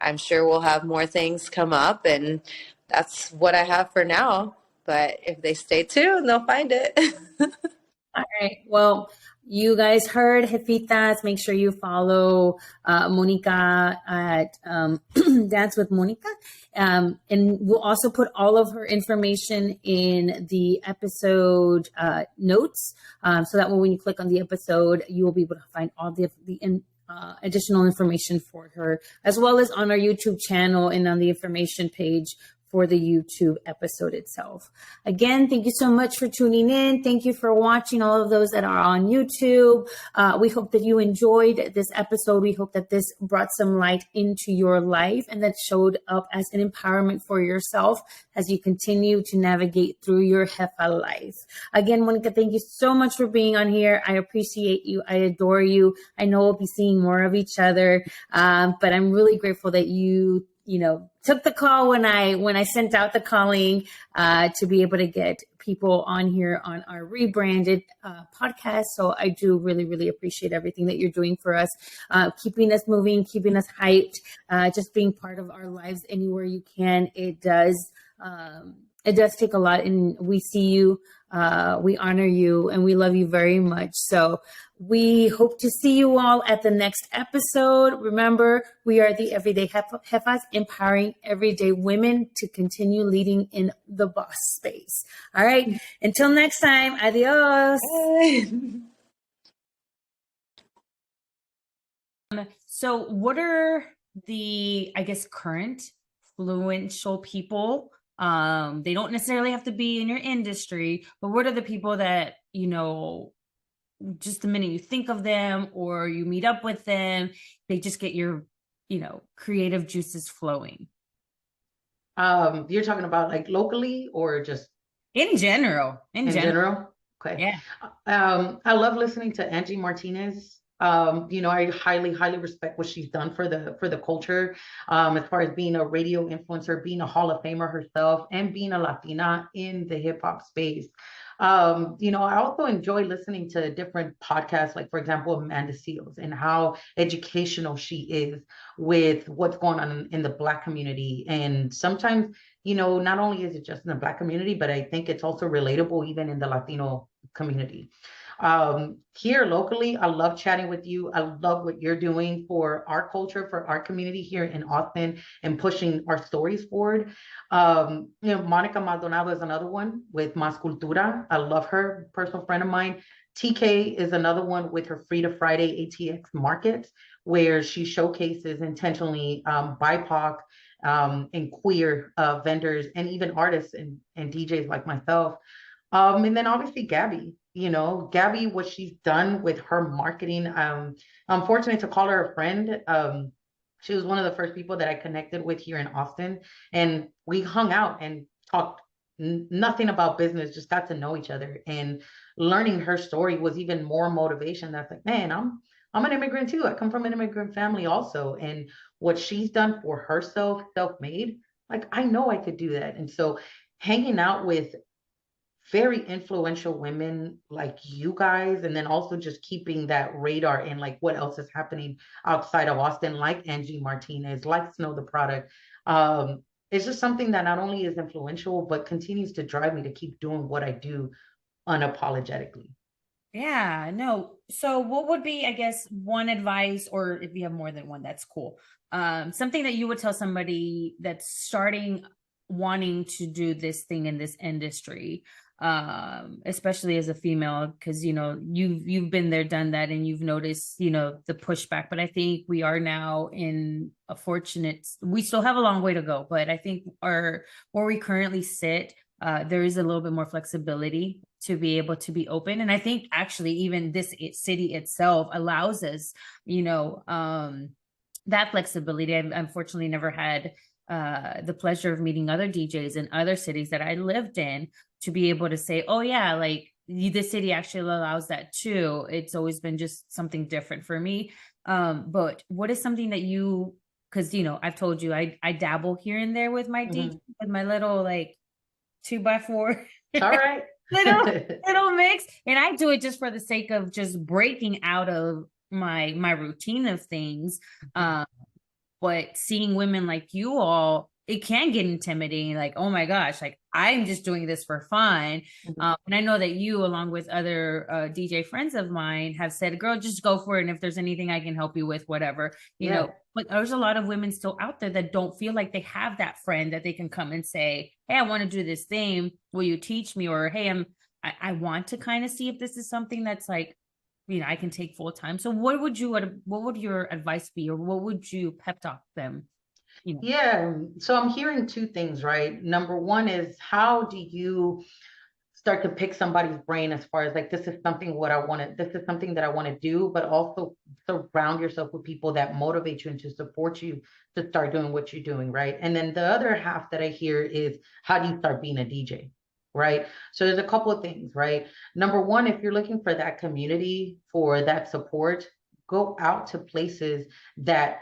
I'm sure we'll have more things come up, and that's what I have for now. But if they stay tuned, they'll find it. All right. Well, you guys heard Jefitas. Make sure you follow Monica at Dance with Monica. And we'll also put all of her information in the episode notes, so that when you click on the episode, you will be able to find all the additional information for her, as well as on our YouTube channel and on the information page for the YouTube episode itself. Again, thank you so much for tuning in. Thank you for watching, all of those that are on YouTube. We hope that you enjoyed this episode. We hope that this brought some light into your life and that showed up as an empowerment for yourself as you continue to navigate through your Jefa life. Again, Monica, thank you so much for being on here. I appreciate you. I adore you. I know we'll be seeing more of each other, but I'm really grateful that you took the call when I sent out the calling to be able to get people on here on our rebranded podcast. So I do really, really appreciate everything that you're doing for us, keeping us moving, keeping us hyped, just being part of our lives anywhere you can. It does take a lot, and we see you, we honor you, and we love you very much. So we hope to see you all at the next episode. Remember, we are the Everyday Jefas, empowering everyday women to continue leading in the boss space. All right. Until next time, adios. So what are the, current influential people? They don't necessarily have to be in your industry, but what are the people that, just the minute you think of them or you meet up with them, they just get your, creative juices flowing? You're talking about like locally or just in general? In general. Okay. Yeah. I love listening to Angie Martinez. I highly, highly respect what she's done for the culture, as far as being a radio influencer, being a Hall of Famer herself, and being a Latina in the hip hop space. I also enjoy listening to different podcasts, like, for example, Amanda Seals, and how educational she is with what's going on in the Black community. And sometimes, not only is it just in the Black community, but I think it's also relatable even in the Latino community. Here locally, I love chatting with you. I love what you're doing for our culture, for our community here in Austin, and pushing our stories forward. Monica Maldonado is another one with Mas Cultura. I love her, personal friend of mine. TK is another one with her Frida Friday ATX market, where she showcases intentionally BIPOC and queer vendors, and even artists and DJs like myself. And then obviously Gabby, Gabby, what she's done with her marketing. I'm fortunate to call her a friend. She was one of the first people that I connected with here in Austin, and we hung out and talked nothing about business, just got to know each other. And learning her story was even more motivation. That's like, man, I'm an immigrant too. I come from an immigrant family also. And what she's done for herself, self-made, like, I know I could do that. And so hanging out with very influential women like you guys, and then also just keeping that radar in, like, what else is happening outside of Austin, like Angie Martinez, like Snow the Product. It's just something that not only is influential, but continues to drive me to keep doing what I do unapologetically. Yeah, no. So what would be, one advice, or if you have more than one, that's cool. Something that you would tell somebody that's starting wanting to do this thing in this industry, especially as a female, because you've been there, done that, and you've noticed the pushback. But I think we are now in a fortunate, we still have a long way to go, but I think where we currently sit, there is a little bit more flexibility to be able to be open. And I think actually even this city itself allows us that flexibility. I've unfortunately never had the pleasure of meeting other DJs in other cities that I lived in to be able to say, oh yeah, like this city actually allows that too. It's always been just something different for me. But what is something that because I've told you I dabble here and there with my DJ, with my little like 2x4. All right. little mix, and I do it just for the sake of just breaking out of my routine of things. But seeing women like you all, it can get intimidating. Like, oh my gosh, like I'm just doing this for fun. And I know that you, along with other DJ friends of mine, have said, girl, just go for it. And if there's anything I can help you with, whatever, you know. But there's a lot of women still out there that don't feel like they have that friend that they can come and say, hey, I want to do this thing. Will you teach me? Or, hey, I want to kind of see if this is something that's like, I can take full time. So what would your advice be, or what would you pep talk them? Yeah. So I'm hearing two things, right? Number one is, how do you start to pick somebody's brain as far as like, this is something this is something that I want to do, but also surround yourself with people that motivate you and to support you to start doing what you're doing, right? And then the other half that I hear is, how do you start being a DJ? Right. So there's a couple of things, right? Number one, if you're looking for that community, for that support, go out to places that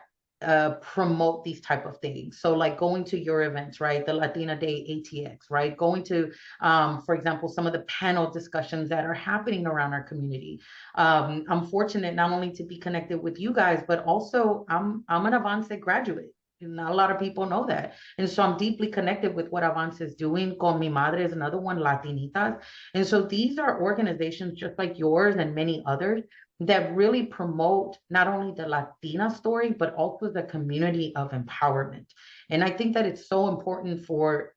promote these type of things. So like going to your events, right? The Latina Day ATX, right? Going to, for example, some of the panel discussions that are happening around our community. I'm fortunate not only to be connected with you guys, but also I'm an Avance graduate. Not a lot of people know that. And so I'm deeply connected with what Avance is doing. Con Mi Madre is another one, Latinitas. And so these are organizations just like yours and many others that really promote not only the Latina story, but also the community of empowerment. And I think that it's so important for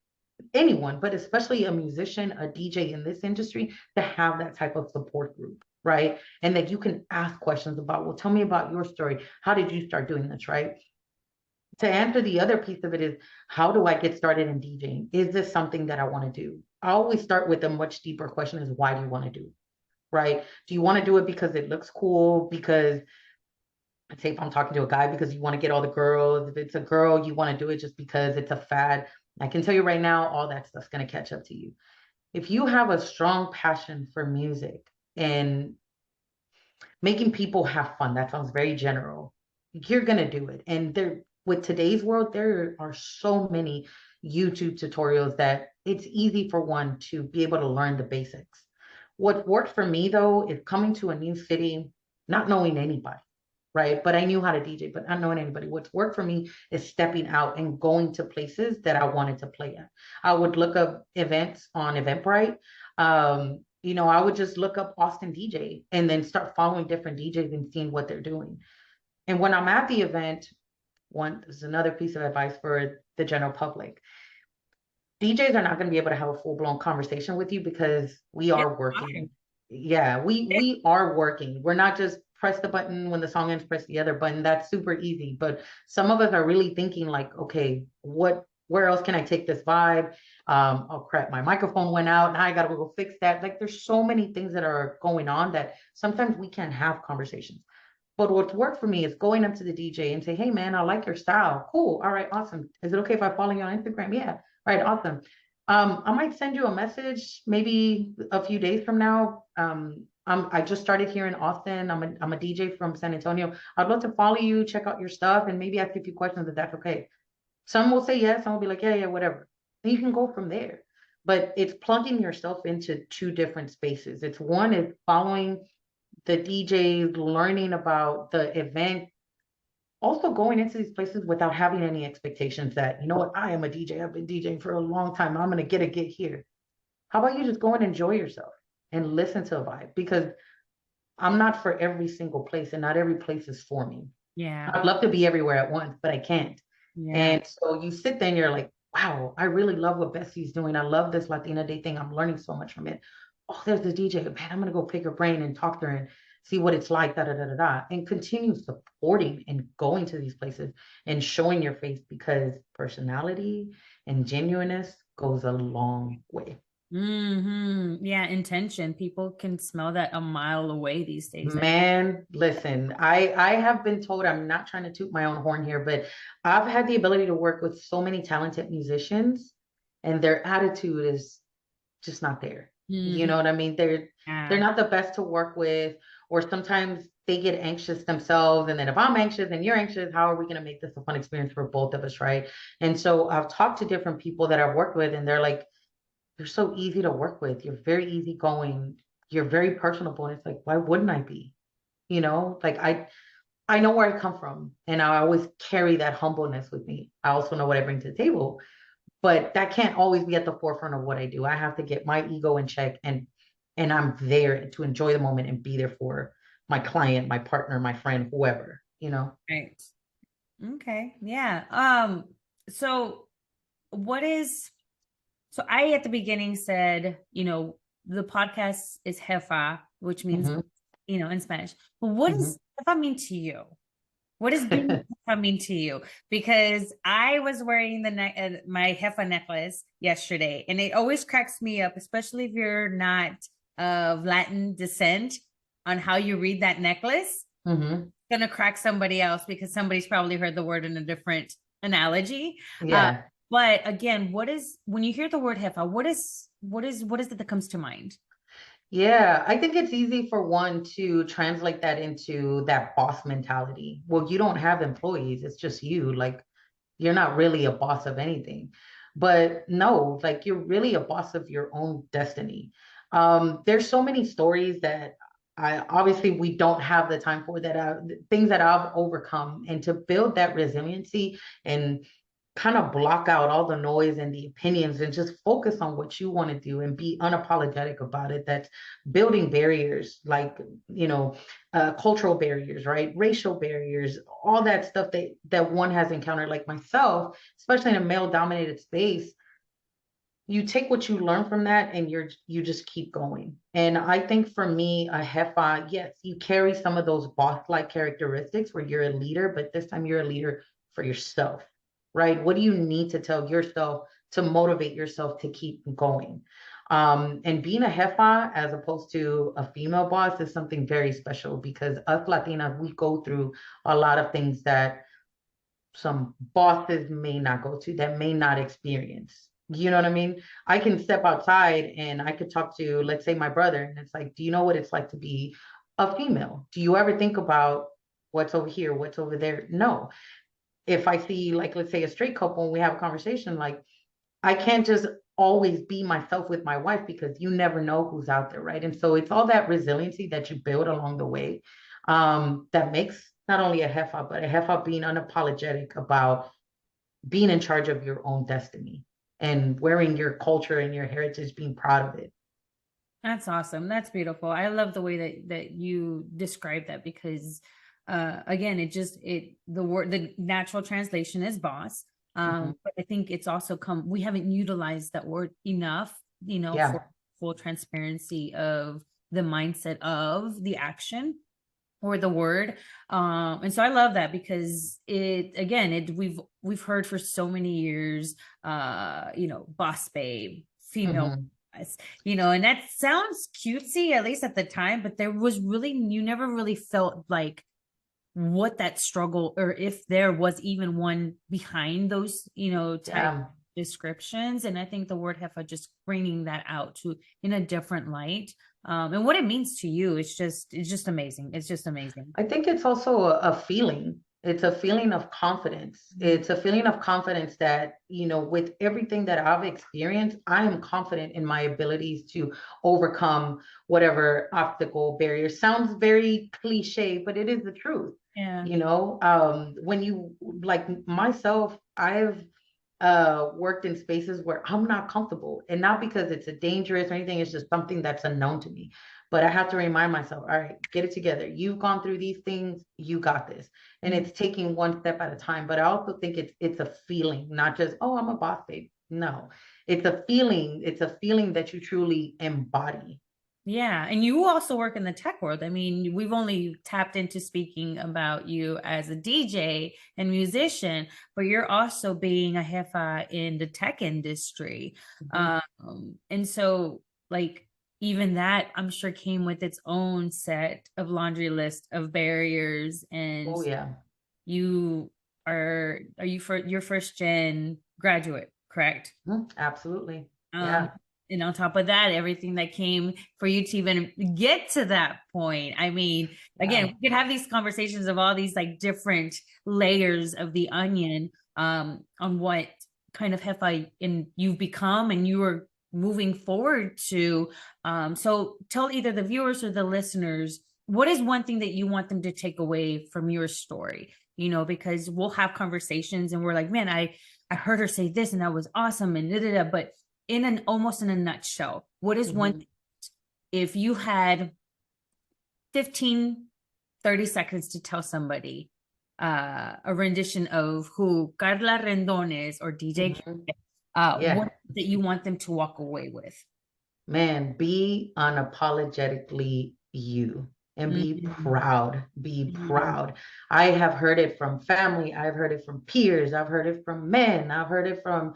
anyone, but especially a musician, a DJ in this industry, to have that type of support group, right? And that you can ask questions about, well, tell me about your story. How did you start doing this, right? To answer the other piece of it is, how do I get started in DJing? Is this something that I want to do? I always start with a much deeper question, is why do you want to do it? Right? Do you want to do it because it looks cool? Because, let's say if I'm talking to a guy, because you want to get all the girls. If it's a girl, you want to do it just because it's a fad. I can tell you right now, all that stuff's going to catch up to you. If you have a strong passion for music and making people have fun, that sounds very general, you're going to do it. And with today's world, there are so many YouTube tutorials that it's easy for one to be able to learn the basics. What worked for me, though, is coming to a new city, not knowing anybody, right? But I knew how to DJ, but not knowing anybody. What's worked for me is stepping out and going to places that I wanted to play at. I would look up events on Eventbrite. I would just look up Austin DJ and then start following different DJs and seeing what they're doing. And when I'm at the event, this is another piece of advice for the general public. DJs are not going to be able to have a full-blown conversation with you because we are working. Yeah, we are working. We're not just press the button when the song ends, press the other button. That's super easy. But some of us are really thinking like, okay, where else can I take this vibe? Oh crap, my microphone went out. Now I got to go fix that. Like there's so many things that are going on that sometimes we can't have conversations. But what's worked for me is going up to the DJ and say, hey man, I like your style. Cool. All right, awesome. Is it okay if I follow you on Instagram? Yeah. All right, awesome. I might send you a message maybe a few days from now. I just started here in Austin. I'm a DJ from San Antonio. I'd love to follow you, check out your stuff, and maybe ask you a few questions if that's okay. Some will say yes, some will be like, yeah, whatever. And you can go from there. But it's plugging yourself into two different spaces. It's one is following the DJs, learning about the event, also going into these places without having any expectations that, you know what, I am a DJ. I've been DJing for a long time. I'm going to get a gig here. How about you just go and enjoy yourself and listen to a vibe? Because I'm not for every single place and not every place is for me. Yeah. I'd love to be everywhere at once, but I can't. Yeah. And so you sit there and you're like, wow, I really love what Bessie's doing. I love this Latina Day thing. I'm learning so much from it. Oh, there's the DJ. Man, I'm gonna go pick her brain and talk to her and see what it's like, da da da da da. And continue supporting and going to these places and showing your face, because personality and genuineness goes a long way. Yeah, intention. People can smell that a mile away these days. Man, listen, I have been told, I'm not trying to toot my own horn here, but I've had the ability to work with so many talented musicians, and their attitude is just not there. You Mhm. know what I mean? They're Yeah. not the best to work with, or sometimes they get anxious themselves. And then if I'm anxious and you're anxious, how are we going to make this a fun experience for both of us, right? And so I've talked to different people that I've worked with, and they're like, you're so easy to work with. You're very easygoing. You're very personable. And it's like, why wouldn't I be? You know, like I know where I come from, and I always carry that humbleness with me. I also know what I bring to the table, but that can't always be at the forefront of what I do. I have to get my ego in check, and I'm there to enjoy the moment and be there for my client, my partner, my friend, whoever, you know. Right. Okay. Yeah. So what is so I at the beginning said, the podcast is jefa, which means, Hmm. in Spanish. But what Hmm. does jefa mean to you? What does being jefa mean to you? Because I was wearing my jefa necklace yesterday, and it always cracks me up, especially if you're not of Latin descent, on how you read that necklace. Hmm. Gonna crack somebody else because somebody's probably heard the word in a different analogy. Uh, Yeah. but again, when you hear the word jefa, what is it that comes to mind? Yeah, I think it's easy for one to translate that into that boss mentality. Well, you don't have employees, it's just you. Like, you're not really a boss of anything. But no, like, you're really a boss of your own destiny. There's so many stories that I obviously we don't have the time for, that things that I've overcome, and to build that resiliency and kind of block out all the noise and the opinions and just focus on what you want to do and be unapologetic about it. That's building barriers, like, you know, cultural barriers, right? Racial barriers, all that stuff that one has encountered, like myself, especially in a male dominated space. You take what you learn from that, and you just keep going. And I think for me, a jefa, yes, you carry some of those boss-like characteristics where you're a leader, but this time you're a leader for yourself, right? What do you need to tell yourself to motivate yourself to keep going? And being a jefa as opposed to a female boss is something very special, because us Latinas, we go through a lot of things that some bosses may not go to, that may not experience. You know what I mean? I can step outside and I could talk to, let's say, my brother, and it's like, do you know what it's like to be a female? Do you ever think about what's over here, what's over there? No. If I see, like, let's say, a straight couple and we have a conversation, like, I can't just always be myself with my wife, because you never know who's out there, right? And so it's all that resiliency that you build along the way, that makes not only a jefa, but a jefa being unapologetic about being in charge of your own destiny and wearing your culture and your heritage, being proud of it. That's awesome. That's beautiful. I love the way that you describe that, because again, the natural translation is boss. Hmm. But I think it's also we haven't utilized that word enough, for Yeah. full transparency of the mindset of the action or the word. And so I love that, because we've heard for so many years, boss babe, female Hmm. boss, and that sounds cutesy, at least at the time, but you never really felt like what that struggle, or if there was even one behind those, type Yeah. descriptions. And I think the word heifer just bringing that out to in a different light, and what it means to you, it's just amazing. It's just amazing. I think it's also a feeling. It's a feeling of confidence. Mhm. It's a feeling of confidence that, with everything that I've experienced, I am confident in my abilities to overcome whatever obstacle barrier. Sounds very cliche, but it is the truth. Yeah. When you, like myself, worked in spaces where I'm not comfortable, and not because it's a dangerous or anything, it's just something that's unknown to me. But I have to remind myself, all right, get it together. You've gone through these things, you got this. And it's taking one step at a time. But I also think it's a feeling, not just, oh, I'm a boss babe. No, it's a feeling. It's a feeling that you truly embody. Yeah. And you also work in the tech world. I mean, we've only tapped into speaking about you as a DJ and musician, but you're also being a jefa in the tech industry. Mhm. And so, like, even that, I'm sure, came with its own set of laundry list of barriers. And Oh yeah. you are you for your first gen graduate, correct? Absolutely. Um, Yeah. and on top of that, everything that came for you to even get to that point. I mean, again, Yeah. we could have these conversations of all these like different layers of the onion on what kind of jefa in you've become and you are moving forward to. So tell either the viewers or the listeners, what is one thing that you want them to take away from your story? You know, because we'll have conversations and we're like, man, I heard her say this and that was awesome and da, da, da. But in an almost in a nutshell, what is one Mhm. thing, if you had 15, 30 seconds to tell somebody a rendition of who Carla Rendon is or DJ, Mhm. what Yeah. that you want them to walk away with? Man, be unapologetically you and be Mhm. proud. Be Mhm. proud. I have heard it from family. I've heard it from peers. I've heard it from men. I've heard it from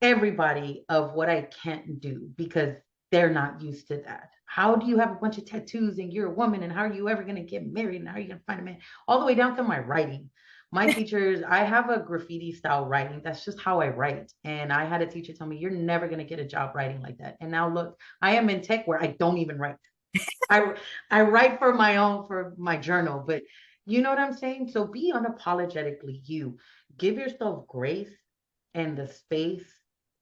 everybody of what I can't do because they're not used to that. How do you have a bunch of tattoos and you're a woman, and how are you ever going to get married, and how are you going to find a man? All the way down to my writing. My teachers, I have a graffiti style writing. That's just how I write. And I had a teacher tell me, you're never going to get a job writing like that. And now look, I am in tech where I don't even write. I I write for my own, for my journal, but you know what I'm saying? So be unapologetically you. Give yourself grace and the space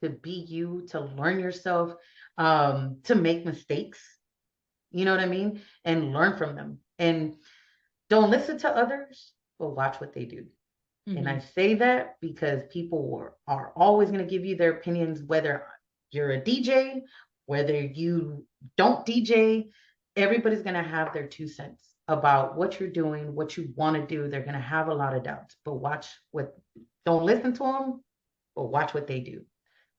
to be you, to learn yourself, to make mistakes. You know what I mean? And learn from them. And don't listen to others, but watch what they do. And I Mhm. say that because people are always going to give you their opinions, whether you're a DJ, whether you don't DJ, everybody's going to have their 2 cents about what you're doing, what you want to do. They're going to have a lot of doubts, but don't listen to them, but watch what they do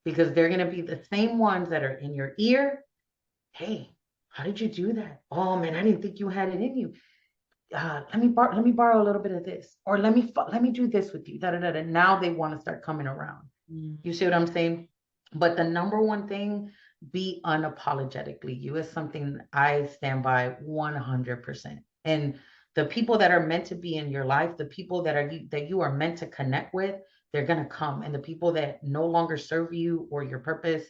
because they're going to be the same ones that are in your ear. Hey, how did you do that? Oh man, I didn't think you had it in you. Let me borrow a little bit of this, or let me do this with you. Da, da, da, da. Now they want to start coming around. Mhm. You see what I'm saying? But the number one thing, be unapologetically you is something I stand by 100%. And the people that are meant to be in your life, the people that you are meant to connect with, they're gonna come. And the people that no longer serve you or your purpose,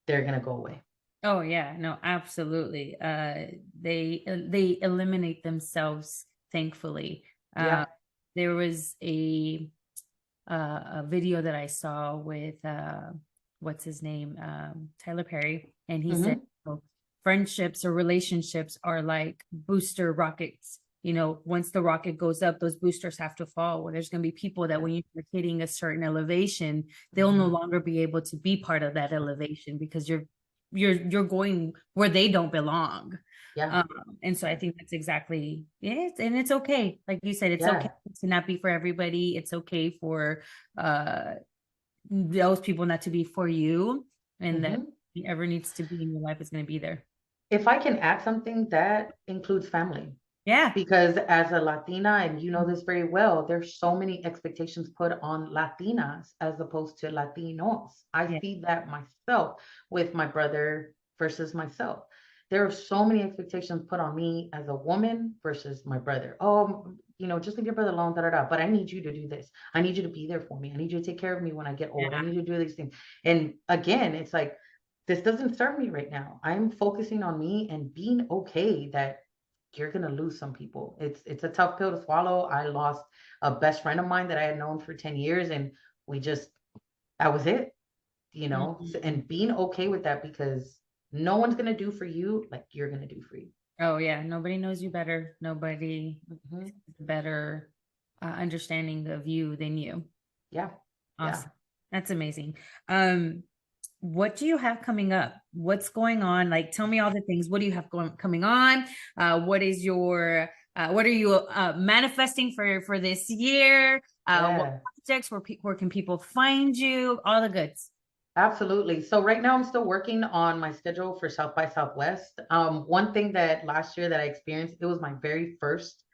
they're gonna go away. Oh yeah, no, absolutely. They eliminate themselves, thankfully. Uh, Yeah. there was a video that I saw with what's his name, Tyler Perry, and he said, Mm-hmm. "Oh, friendships or relationships are like booster rockets. You know, once the rocket goes up, those boosters have to fall. Well, there's going to be people that Yeah. when you're hitting a certain elevation, they'll no Mm-hmm. longer be able to be part of that elevation because you're going where they don't belong." Yeah. Um, and so I Yeah. think that's exactly it. And it's okay. Like you said, it's okay Yeah. to not be for everybody. It's okay for uh those people not to be for you. And that Mm-hmm. whoever needs to be in your life is going to be there. If I can add something, that includes family. Yeah. Because as a Latina, and you know this very well, there's so many expectations put on Latinas as opposed to Latinos. I Yeah. see that myself with my brother versus myself. There are so many expectations put on me as a woman versus my brother. Oh, just leave your brother alone, da da da. But I need you to do this. I need you to be there for me. I need you to take care of me when I get old. I Yeah. need you to do these things. And again, it's like, this doesn't serve me right now. I'm focusing on me and being okay that you're gonna lose some people. It's a tough pill to swallow. I lost a best friend of mine that I had known for 10 years, and we just that was it. Mhm. And being okay with that because no one's gonna do for you like you're gonna do for you. Oh yeah. Nobody knows you better. Nobody Mhm. has a better understanding of you than you. Yeah, yeah. Awesome. That's amazing. What do you have coming up? What's going on? Like, tell me all the things. What do you have coming on? What is your what are you manifesting for this year? What Yeah. projects? Where can people find you? All the goods. Absolutely. So right now I'm still working on my schedule for South by Southwest. One thing that last year that I experienced, it was my very first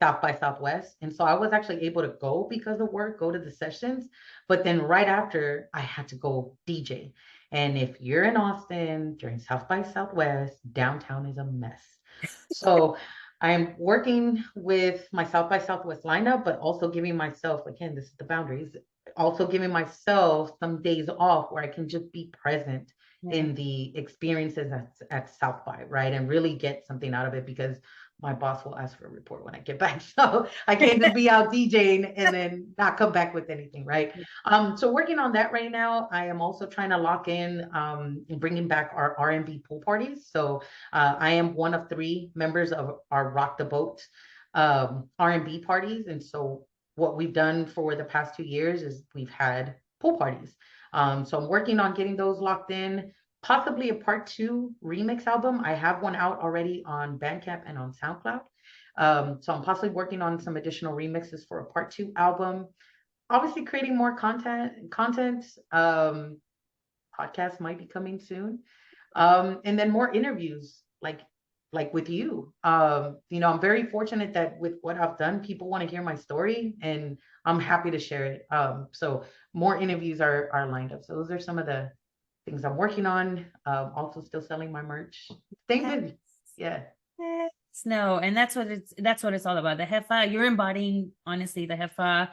South by Southwest. And so I was actually able to go because of work, go to the sessions. But then right after, I had to go DJ. And if you're in Austin during South by Southwest, downtown is a mess. So I'm working with my South by Southwest lineup, but also giving myself, again, this is the boundaries, also giving myself some days off where I can just be present Right. in the experiences at South by, right? And really get something out of it because my boss will ask for a report when I get back. So I can't just be out DJing and then not come back with anything, right? So working on that right now. I am also trying to lock in and bringing back our R&B pool parties. So I am one of 3 members of our Rock the Boat R&B parties. And so what we've done for the past 2 years is we've had pool parties. So I'm working on getting those locked in, possibly a part 2 remix album. I have one out already on Bandcamp and on SoundCloud. So I'm possibly working on some additional remixes for a part 2 album. Obviously creating more content. Podcasts might be coming soon. And then more interviews like with you. I'm very fortunate that with what I've done, people want to hear my story and I'm happy to share it. So more interviews are lined up. So those are some of the things I'm working on. Also still selling my merch. Staying busy. Yeah. Yes. No, and that's what it's all about. The Hefa, you're embodying honestly the Hefa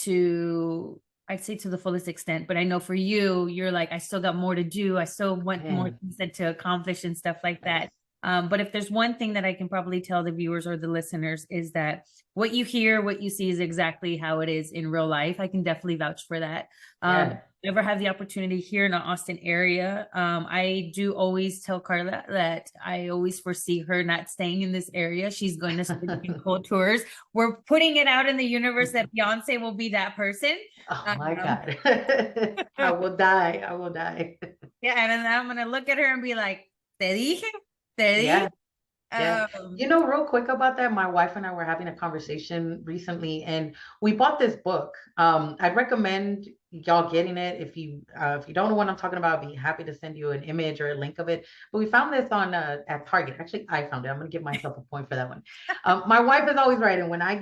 to I'd say to the fullest extent, but I know for you, you're like, I still got more to do. I still want more things to accomplish and stuff like that. But if there's one thing that I can probably tell the viewers or the listeners is that what you hear, what you see is exactly how it is in real life. I can definitely vouch for that. Yeah. Ever have the opportunity here in the Austin area, I do always tell Carla that I always foresee her not staying in this area. She's going to start doing cold tours. We're putting it out in the universe that Beyonce will be that person. Oh my God. I will die. I will die. Yeah, and then I'm gonna look at her and be like, "Te dije, te dije." Yeah. Yeah. Real quick about that, my wife and I were having a conversation recently and we bought this book. I'd recommend y'all getting it. If you don't know what I'm talking about, I'd be happy to send you an image or a link of it. But we found this on at Target. Actually, I found it. I'm gonna give myself a point for that one. My wife is always right. And when I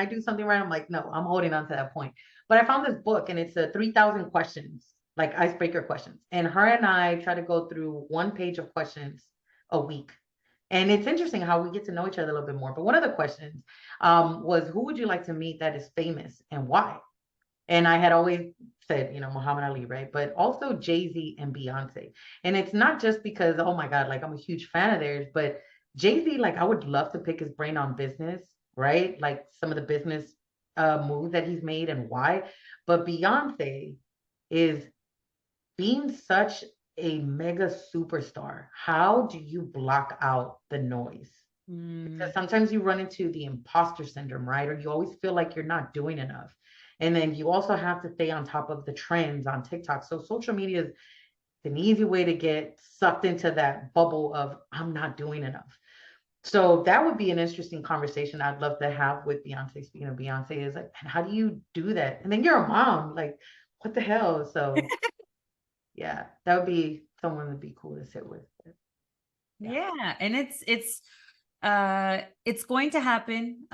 do something right, I'm like, no, I'm holding on to that point. But I found this book and it's 3,000 questions, like icebreaker questions. And her and I try to go through 1 page of questions a week. And it's interesting how we get to know each other a little bit more. But one of the questions was, who would you like to meet that is famous and why? And I had always said, Muhammad Ali, right? But also Jay-Z and Beyonce. And it's not just because, oh my God, like I'm a huge fan of theirs, but Jay-Z, like I would love to pick his brain on business, right? Like some of the business moves that he's made and why. But Beyonce is being such a mega superstar. How do you block out the noise? Because sometimes you run into the imposter syndrome, right? Or you always feel like you're not doing enough. And then you also have to stay on top of the trends on TikTok. So social media is an easy way to get sucked into that bubble of I'm not doing enough. So that would be an interesting conversation I'd love to have with Beyonce. Speaking of Beyonce, is like, how do you do that? And then you're a mom, like, what the hell? So yeah, that would be someone that'd be cool to sit with. Yeah, and it's going to happen.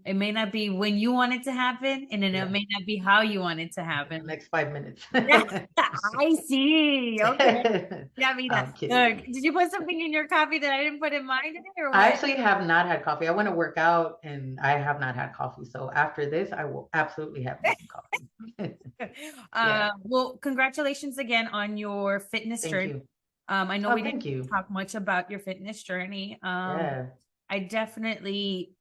It may not be when you want it to happen, and then it may not be how you want it to happen. Next 5 minutes. I see. Okay. Yeah, I'm kidding. Did you put something in your coffee that I didn't put in mine today, or what? I actually have not had coffee. I want to work out and I have not had coffee. So after this, I will absolutely have coffee. Well, congratulations again on your fitness Thank journey. you. I know we Thank didn't you. talk much about your fitness journey. Yeah. I definitely,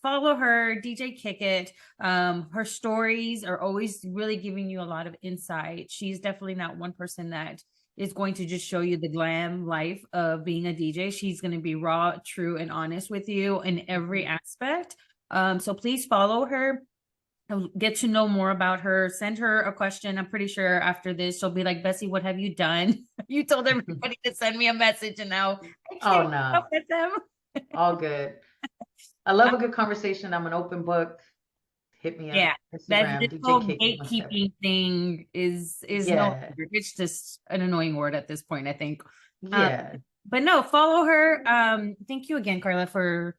follow her, DJ Kick It. Her stories are always really giving you a lot of insight. She's definitely not one person that is going to just show you the glam life of being a DJ. She's going to be raw, true, and honest with you in every aspect. So please follow her. get to know more about her. Send her a question. I'm pretty sure after this, she'll be like, Bessie, what have you done? You told everybody to send me a message, and now I Oh can't keep no, up with them. all good. I love a good conversation. I'm an open book. Hit me up. Yeah, that Instagram, this DJ whole Kick It 17. gatekeeping thing is no Yeah, longer. It's just an annoying word at this point, I think. Um, yeah, but no, follow her. Thank you again, Carla, for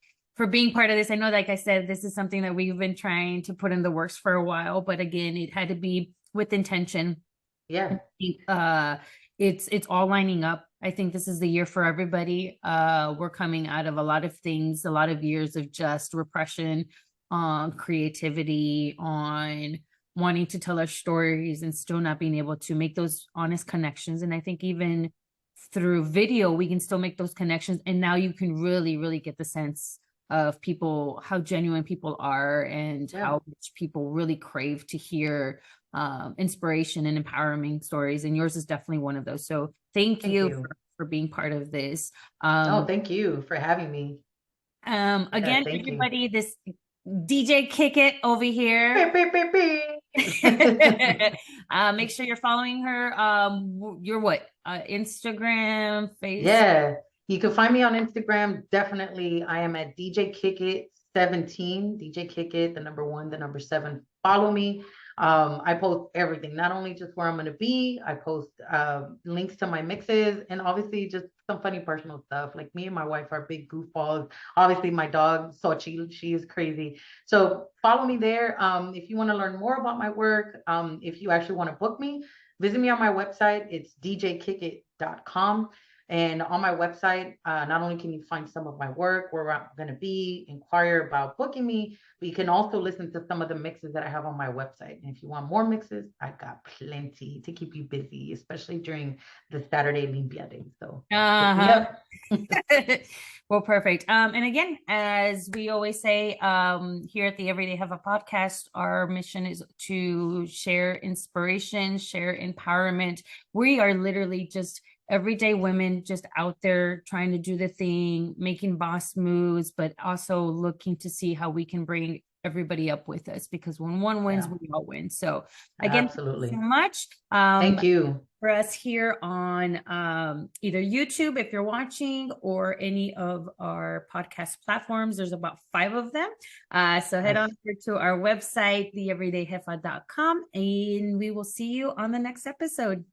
being part of this. I know, like I said, this is something that we've been trying to put in the works for a while, but again, it had to be with intention. yeah, I think it's all lining up. I think this is the year for everybody. We're coming out of a lot of things, a lot of years of just repression on creativity, on wanting to tell our stories and still not being able to make those honest connections. And I think even through video, we can still make those connections. And now you can really, really get the sense of people, how genuine people are, and yeah. how much people really crave to hear inspiration and empowering stories. And yours is definitely one of those. So thank Thank you you. for being part of this. Oh, thank you for having me. Yeah, Again, thank you. everybody, this DJ Kick It over here. Beep, beep, beep, beep. Make sure you're following her. Your what? Instagram, Facebook. Yeah, you can find me on Instagram. Definitely, I am at DJ Kick It 17. DJ Kick It, the number one, the number seven. Follow me. I post everything, not only just where I'm going to be. I post links to my mixes, and obviously just some funny personal stuff. Like, me and my wife are big goofballs. Obviously, my dog Sochi, she is crazy. So follow me there. If you want to learn more about my work, if you actually want to book me, visit me on my website. It's djkickit.com. And on my website, not only can you find some of my work, where I'm going to be, inquire about booking me, but you can also listen to some of the mixes that I have on my website. And if you want more mixes, I got plenty to keep you busy, especially during the Saturday Limpia day. So hit me Uh-huh. up. Well, perfect. And again, as we always say, here at the Everyday Have a Podcast, our mission is to share inspiration, share empowerment. We are literally just everyday women just out there trying to do the thing, making boss moves, but also looking to see how we can bring everybody up with us, because when one wins, Yeah, we all win. So again, thank you so absolutely. much. Thank you. For us here on either YouTube if you're watching, or any of our podcast platforms. There's about 5 of them. So head on Nice. over to our website, theeverydayhefa.com, and we will see you on the next episode.